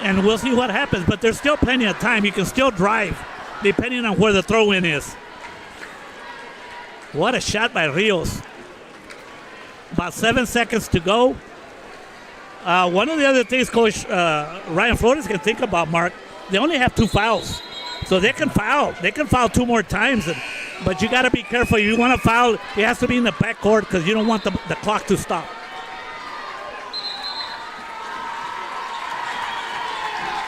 and we'll see what happens. But there's still plenty of time. You can still drive, depending on where the throw-in is. What a shot by Rios. About 7 seconds to go. One of the other things Coach Ryan Flores can think about, Mark, they only have 2 fouls. So they can foul. They can foul 2 more times. But you got to be careful. You want to foul, it has to be in the backcourt because you don't want the clock to stop.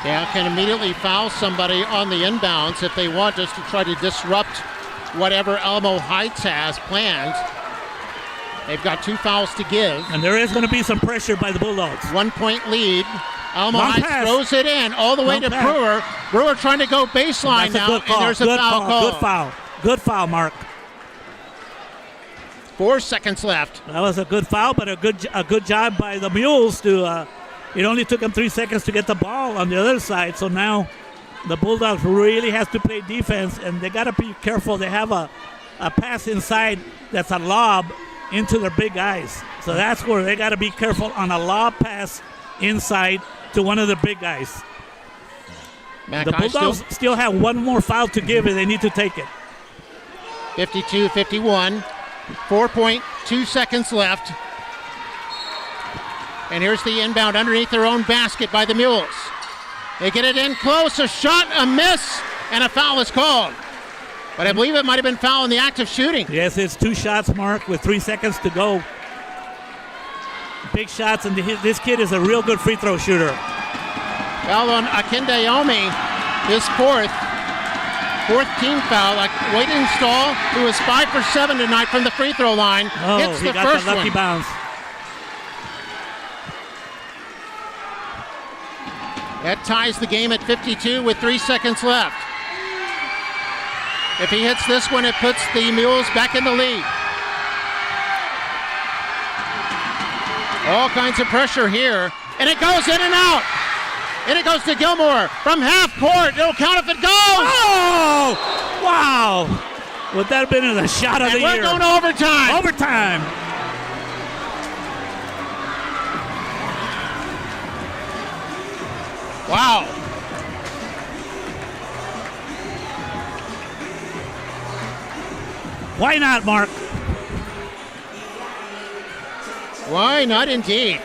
Yeah, can immediately foul somebody on the inbounds if they want, just to try to disrupt whatever Alamo Heights has planned. They've got 2 fouls to give. And there is going to be some pressure by the Bulldogs. 1-point lead. Alamo Heights throws it in all the way to Brewer. Brewer trying to go baseline now, and there's a foul call. Good foul, Mark. 4 seconds left. That was a good foul, but a good job by the Mules to. It only took them 3 seconds to get the ball on the other side. So now the Bulldogs really has to play defense, and they got to be careful. They have a pass inside that's a lob into their big guys. So that's where they got to be careful on a lob pass inside to one of the big guys. The Bulldogs still have 1 more foul to give, and they need to take it. 52-51. 4.2 seconds left. And here's the inbound underneath their own basket by the Mules. They get it in close, a shot, a miss, and a foul is called. But I believe it might have been foul in the act of shooting. Yes, it's 2 shots, Mark, with 3 seconds to go. Big shots, and this kid is a real good free throw shooter. Foul on Akindayomi, his fourth team foul. Like Wayden Stahl, who was 5 for 7 tonight from the free throw line, hits the first the lucky one. bounce. That ties the game at 52 with 3 seconds left. If he hits this one, it puts the Mules back in the lead. All kinds of pressure here, and it goes in and out. And it goes to Gilmore from half court. It'll count if it goes. Oh! Wow! Would that have been a shot of the year? We're going to overtime. Overtime. Wow. Why not, Mark? Why not indeed?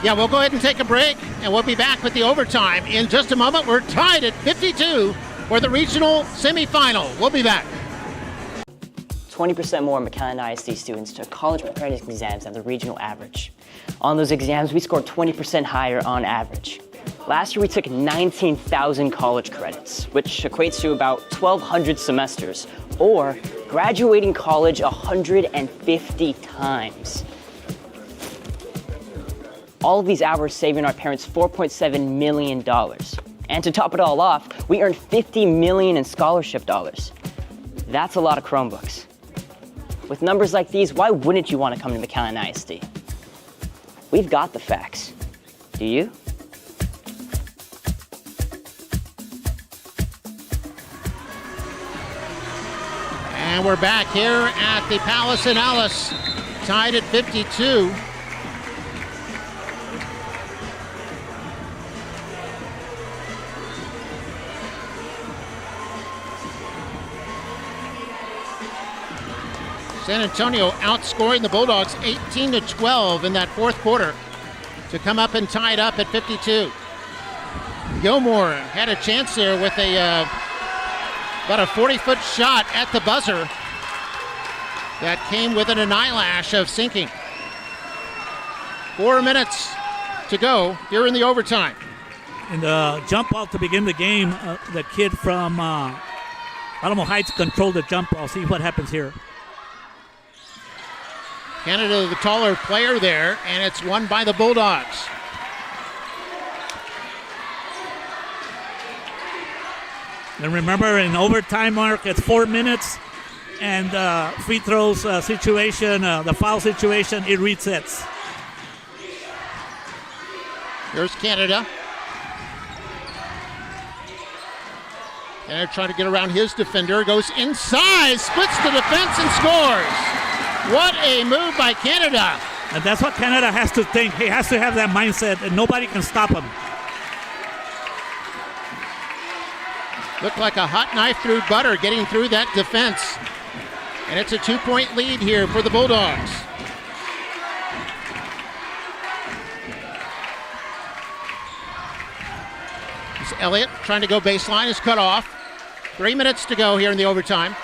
Yeah, we'll go ahead and take a break, and we'll be back with the overtime in just a moment. We're tied at 52 for the regional semifinal. We'll be back. 20% more McAllen ISD students took college preparedness exams than the regional average. On those exams, we scored 20% higher on average. Last year, we took 19,000 college credits, which equates to about 1,200 semesters, or graduating college 150 times. All of these hours saving our parents $4.7 million. And to top it all off, we earned $50 million in scholarship dollars. That's a lot of Chromebooks. With numbers like these, why wouldn't you want to come to McAllen ISD? We've got the facts. Do you? And we're back here at the Palace in Alice, tied at 52. San Antonio outscoring the Bulldogs 18-12 in that fourth quarter to come up and tie it up at 52. Gilmore had a chance there with about a 40-foot shot at the buzzer that came within an eyelash of sinking. 4 minutes to go here in the overtime. And the jump ball to begin the game, the kid from Alamo Heights controlled the jump ball. See what happens here. Canada, the taller player there, and it's won by the Bulldogs. And remember, in overtime, Mark, it's 4 minutes, and free throws situation, the foul situation, it resets. Here's Canada. Canada trying to get around his defender, goes inside, splits the defense and scores. What a move by Canada. And that's what Canada has to think. He has to have that mindset, and nobody can stop him. Looked like a hot knife through butter getting through that defense. And it's a 2-point lead here for the Bulldogs. It's Elliott trying to go baseline, is cut off. 3 minutes to go here in the overtime.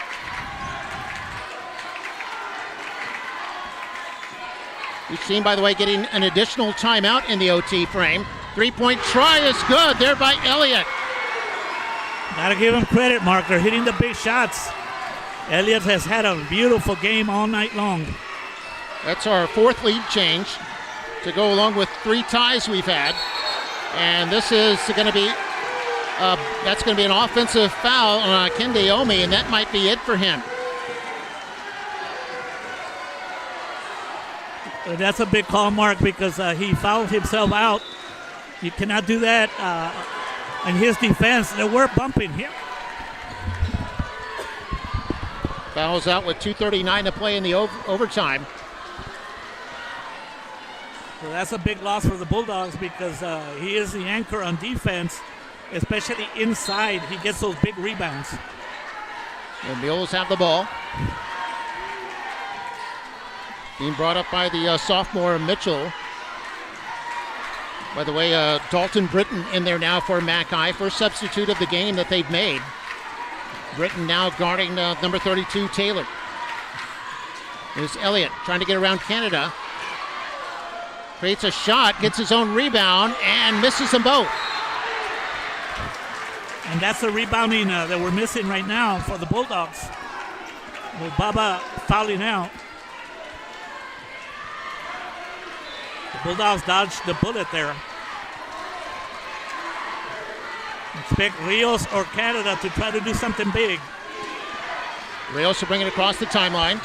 We've seen, by the way, getting an additional timeout in the OT frame. 3-point try is good there by Elliott. Gotta give him credit, Mark. They're hitting the big shots. Elliott has had a beautiful game all night long. That's our fourth lead change to go along with 3 ties we've had. And this is going to be, that's going to be an offensive foul on Kende Omi, and that might be it for him. That's a big call, Mark, because he fouled himself out. You cannot do that in his defense. They were bumping him. Fouls out with 2:39 to play in the overtime. So that's a big loss for the Bulldogs because he is the anchor on defense, especially inside. He gets those big rebounds. The Mules have the ball. Being brought up by the sophomore Mitchell. By the way, Dalton Britton in there now for Mackay, first substitute of the game that they've made. Britton now guarding number 32, Taylor. Here's Elliott trying to get around Canada. Creates a shot, gets his own rebound, and misses them both. And that's the rebounding that we're missing right now for the Bulldogs. With Baba fouling out. The Bulldogs dodged the bullet there. Expect Rios or Canada to try to do something big. Rios will bring it across the timeline.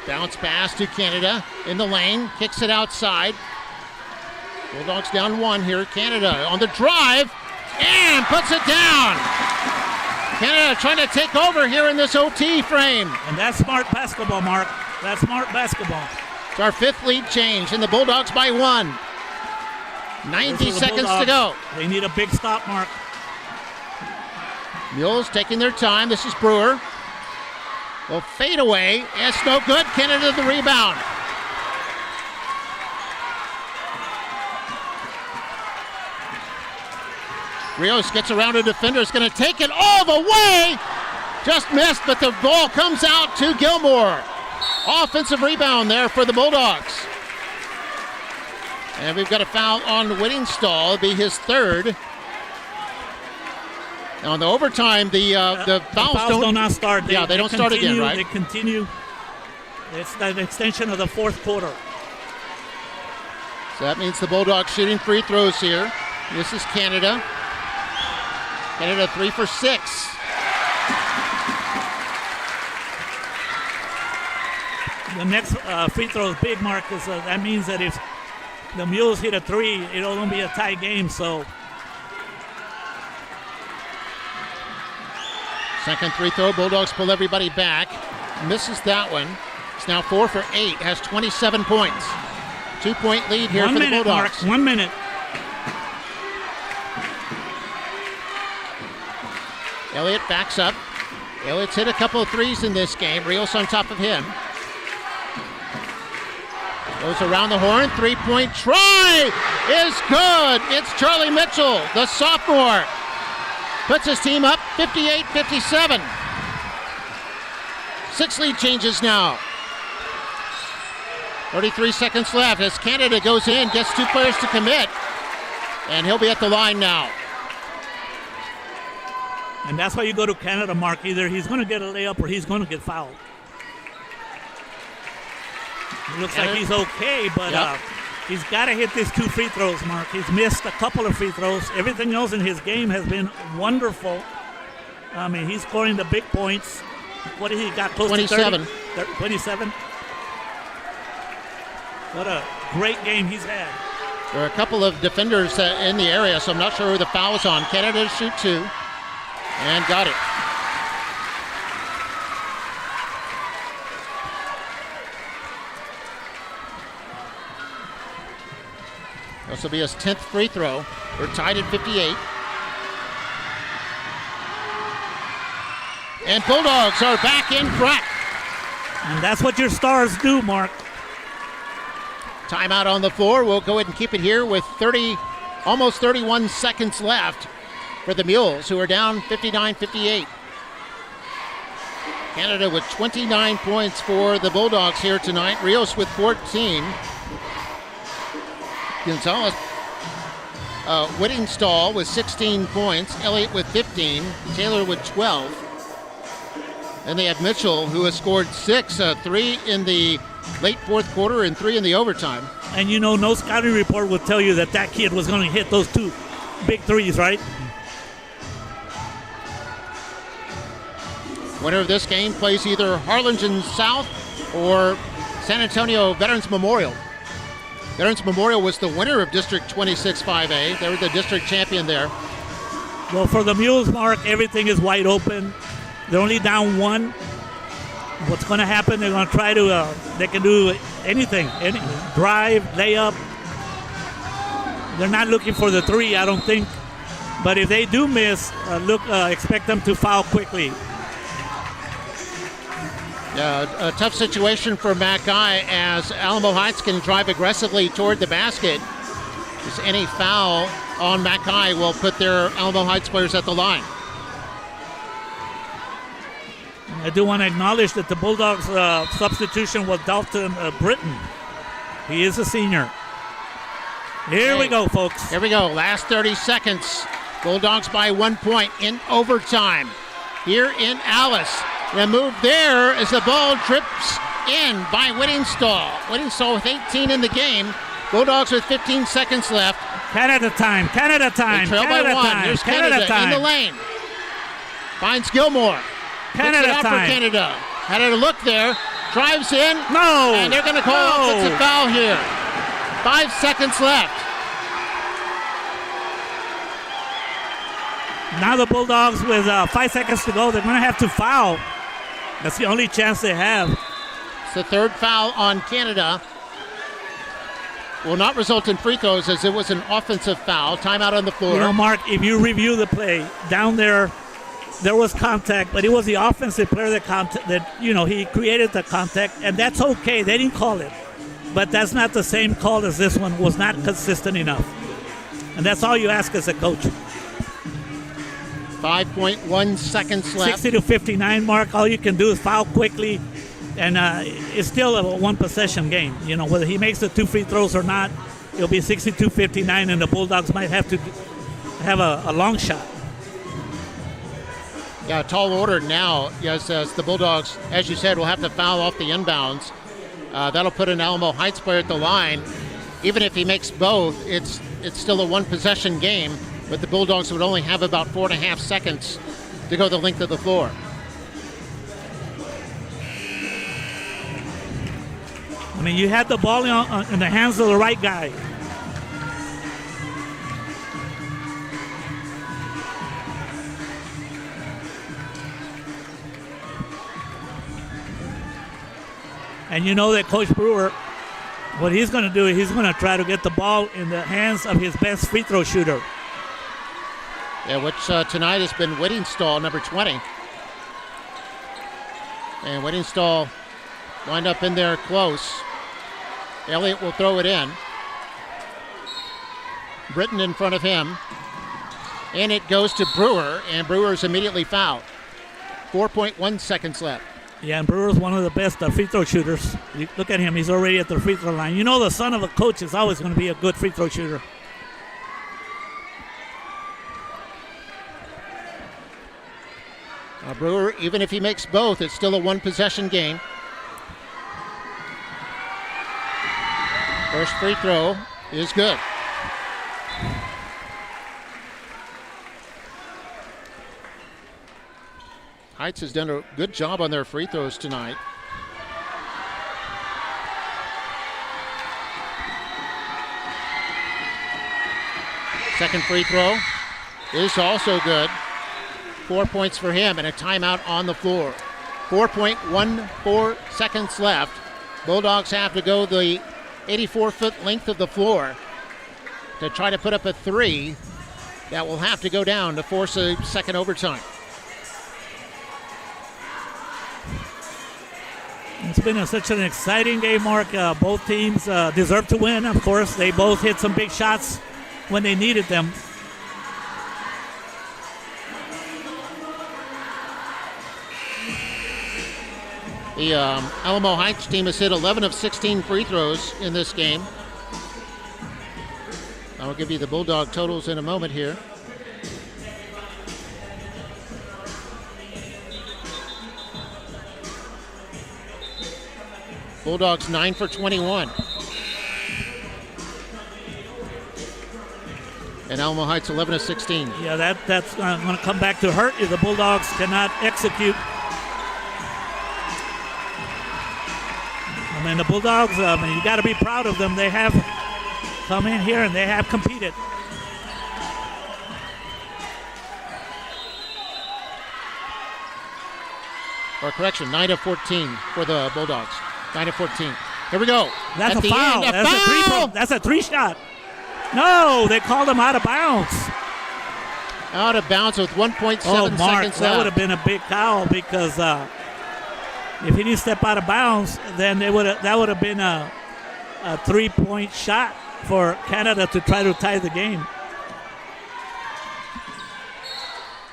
Bounce pass to Canada in the lane, kicks it outside. Bulldogs down 1 here. Canada on the drive and puts it down. Canada trying to take over here in this OT frame. And that's smart basketball, Mark. That's smart basketball. It's our 5th lead change, and the Bulldogs by 1. 90 seconds to go. They need a big stop, Mark. Mules taking their time. This is Brewer. Will fade away. It's no good. Canada the rebound. Rios gets around a defender. Is going to take it all the way. Just missed, but the ball comes out to Gilmore. Offensive rebound there for the Bulldogs. And we've got a foul on Whittingstall. It'll be his 3rd. On the overtime, the fouls do not start. They don't start again, right? They continue. It's an extension of the 4th quarter. So that means the Bulldogs shooting free throws here. This is Canada. Canada 3 for 6. The next free throw is big, Marcus. That means that if the Mules hit a 3, it'll only be a tie game. So. Second free throw, Bulldogs pull everybody back. Misses that one. It's now 4 for 8, has 27 points. 2-point lead here for the Bulldogs. Mark, 1 minute. Elliott backs up. Elliott's hit a couple of threes in this game. Rios on top of him. Goes around the horn. 3-point try is good. It's Charlie Mitchell, the sophomore. Puts his team up 58-57. 6 lead changes now. 33 seconds left as Canada goes in, gets 2 players to commit, and he'll be at the line now. And that's why you go to Canada, Mark. Either he's going to get a layup or he's going to get fouled. It looks like he's okay, but he's got to hit these 2 free throws, Mark. He's missed a couple of free throws. Everything else in his game has been wonderful. I mean, he's scoring the big points. What did he got? Close 27. to 30? 27. What a great game he's had. There are a couple of defenders in the area, so I'm not sure who the foul is on. Canada shoot 2. And got it. This will be his 10th free throw. We're tied at 58. And Bulldogs are back in front. And that's what your stars do, Mark. Timeout on the floor. We'll go ahead and keep it here with almost 31 seconds left for the Mules, who are down 59-58. Canada with 29 points for the Bulldogs here tonight. Rios with 14. Gonzalez, Whittingstall with 16 points. Elliott with 15. Taylor with 12. And they have Mitchell, who has scored 6, 3 in the late 4th quarter and 3 in the overtime. And you know, no scouting report would tell you that kid was going to hit those 2 big threes, right? Winner of this game plays either Harlingen South or San Antonio Veterans Memorial. Veterans Memorial was the winner of District 26-5A. They were the district champion there. Well, for the Mules, Mark, everything is wide open. They're only down 1. What's going to happen, they're going to try to, they can do anything. Any drive, layup. They're not looking for the 3, I don't think. But if they do miss, expect them to foul quickly. Yeah, a tough situation for Mackay as Alamo Heights can drive aggressively toward the basket. Just any foul on Mackay will put their Alamo Heights players at the line. I do want to acknowledge that the Bulldogs substitution was Dalton Britton. He is a senior. Here we go, folks. Here we go. Last 30 seconds. Bulldogs by 1 point in overtime. here in Alice. The move there as the ball trips in by Whittingstall. Whittingstall with 18 in the game. Bulldogs with 15 seconds left. Canada time. Canada time. They trail Canada by one. time. Here's Canada Canada time. in the lane. Finds Gilmore. Canada Puts it out time. for Canada. Had a look there. Drives in. No. And they're going to call offensive foul here. 5 seconds left. Now the Bulldogs with 5 seconds to go, they're going to have to foul. That's the only chance they have. It's the third foul on Canada. Will not result in free throws as it was an offensive foul. Timeout on the floor. You know, Mark, if you review the play, down there was contact, but it was the offensive player he created the contact, and that's okay. They didn't call it. But that's not the same call as this one. Was not consistent enough. And that's all you ask as a coach. 5.1 seconds left. 60-59, Mark. All you can do is foul quickly, and it's still a one-possession game. You know, whether he makes the 2 free throws or not, it'll be 62-59, and the Bulldogs might have to have a long shot. Yeah, tall order now. Yes, as the Bulldogs, as you said, will have to foul off the inbounds. That'll put an Alamo Heights player at the line. Even if he makes both, it's still a one-possession game. But the Bulldogs would only have about 4.5 seconds to go the length of the floor. I mean, you had the ball in the hands of the right guy. And you know that Coach Brewer, what he's going to do is he's going to try to get the ball in the hands of his best free throw shooter. Yeah, which tonight has been Whittingstall, number 20. And Whittingstall lined up in there close. Elliott will throw it in. Britton in front of him. And it goes to Brewer, and Brewer's immediately fouled. 4.1 seconds left. Yeah, and Brewer's one of the best free throw shooters. You look at him, he's already at the free throw line. You know the son of a coach is always going to be a good free throw shooter. Brewer, even if he makes both, it's still a one-possession game. First free throw is good. Heights has done a good job on their free throws tonight. Second free throw is also good. 4 points for him and a timeout on the floor. 4.14 seconds left. Bulldogs have to go the 84-foot length of the floor to try to put up a three that will have to go down to force a second overtime. It's been such an exciting game, Mark. Both teams deserve to win, of course. They both hit some big shots when they needed them. The Alamo Heights team has hit 11 of 16 free throws in this game. I'll give you the Bulldog totals in a moment here. Bulldogs 9 for 21. And Alamo Heights 11 of 16. Yeah, that's going to come back to hurt if the Bulldogs cannot execute. I mean, the Bulldogs, you got to be proud of them. They have come in here and they have competed. Or correction, 9 of 14 for the Bulldogs. 9 of 14. Here we go. That's a foul. That's a three shot. No, they called him out of bounds. Out of bounds with 1.7 seconds left. That would have been a big foul because if he didn't step out of bounds, then that would have been a 3-point shot for Canada to try to tie the game.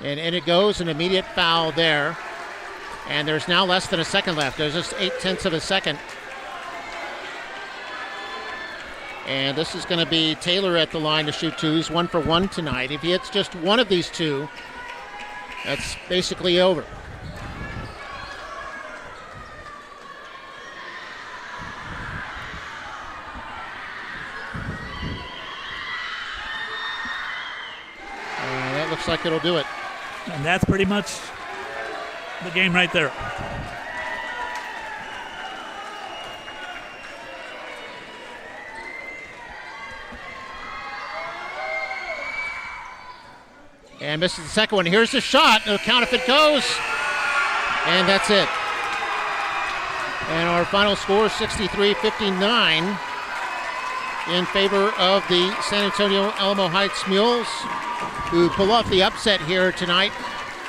And in it goes, an immediate foul there. And there's now less than a second left. There's just 0.8 of a second. And this is going to be Taylor at the line to shoot two. He's 1 for 1 tonight. If he hits just one of these two, That's basically over. That looks like it'll do it. And that's pretty much the game right there. And misses the second one. Here's the shot. No count if it goes. And that's it. And our final score, 63-59, in favor of the San Antonio Alamo Heights Mules, who pull off the upset here tonight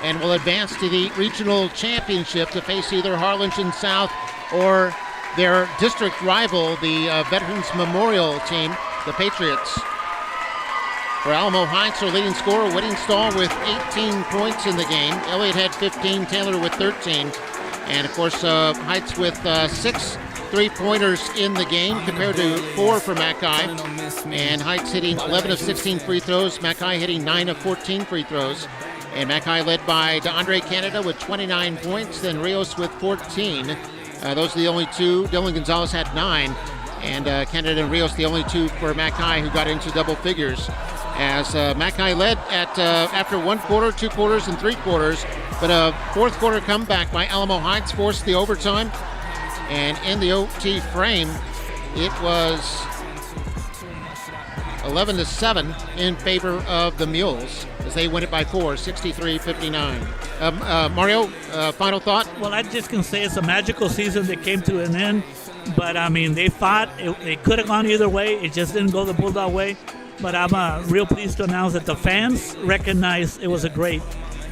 and will advance to the regional championship to face either Harlingen South or their district rival, the Veterans Memorial team, the Patriots. For Alamo Heights, their leading scorer, Whittingstall, with 18 points in the game. Elliott had 15, Taylor with 13. And, of course, Heights with 6 3-pointers in the game compared to 4 for Mackay. And Heights hitting 11 of 16 free throws. Mackay hitting 9 of 14 free throws. And Mackay led by DeAndre Canada with 29 points, then Rios with 14. Those are the only two. Dylan Gonzalez had 9. And Canada and Rios, the only two for Mackay who got into double figures. As Mackay led at after 1 quarter, 2 quarters, and 3 quarters. But a fourth quarter comeback by Alamo Heights forced the overtime. And in the OT frame, it was 11-7 in favor of the Mules as they win it by 4, 63-59. Mario, final thought? Well, I just can say it's a magical season that came to an end. But, I mean, they fought. It could have gone either way. It just didn't go the Bulldog way. But I'm real pleased to announce that the fans recognized it was a great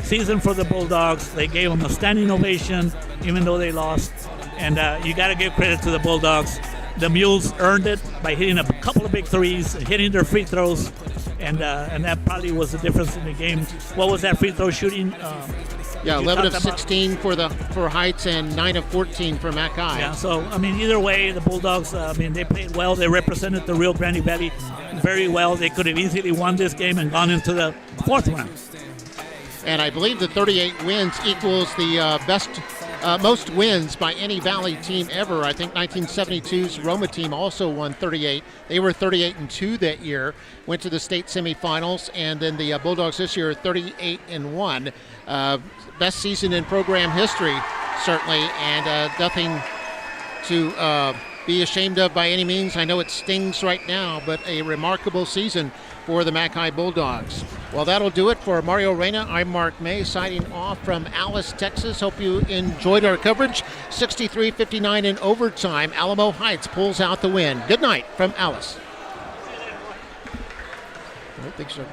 season for the Bulldogs. They gave them a standing ovation, even though they lost. And you got to give credit to the Bulldogs. The Mules earned it by hitting a couple of big threes, hitting their free throws, and that probably was the difference in the game. What was that free throw shooting? 11 of 16 for Heights and 9 of 14 for Mackay. Yeah, so, I mean, either way, the Bulldogs, they played well. They represented the Rio Grande Valley very well. They could have easily won this game and gone into the fourth round. And I believe the 38 wins equals the most wins by any Valley team ever. I think 1972's Roma team also won 38. They were 38-2 that year, went to the state semifinals, and then the Bulldogs this year are 38-1. Best season in program history, certainly, and nothing to be ashamed of by any means. I know it stings right now, but a remarkable season for the Mackay Bulldogs. Well, that'll do it for Mario Reyna. I'm Mark May, signing off from Alice, Texas. Hope you enjoyed our coverage. 63-59 in overtime. Alamo Heights pulls out the win. Good night from Alice. I don't think so.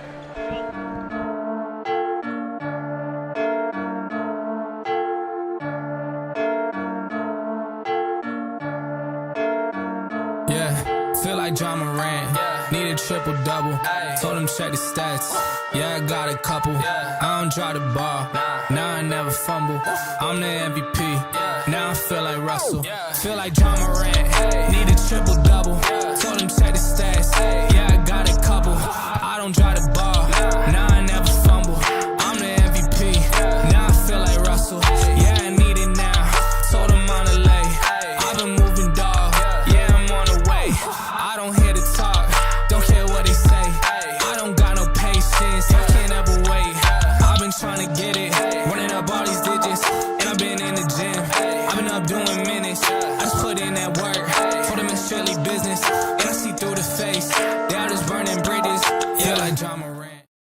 Feel like John Moran, need a triple-double. Told him check the stats, yeah, I got a couple. I don't drop the ball, now I never fumble. I'm the MVP, now I feel like Russell. Feel like John Moran, need a triple-double. Told him check the stats, yeah, I got a couple. I don't drop the ball, now I never fumble. I'm the MVP, now I feel like Russell. Yeah, I need it now, told him on the lay. I've been moving, dog, yeah, I'm on the way. I don't hear the talk, don't care what they say. I don't got no patience, I can't ever wait. I've been trying to get it, running up all these digits, and I've been in the gym. I've been up doing minutes, I just put in that work, for them it's strictly business.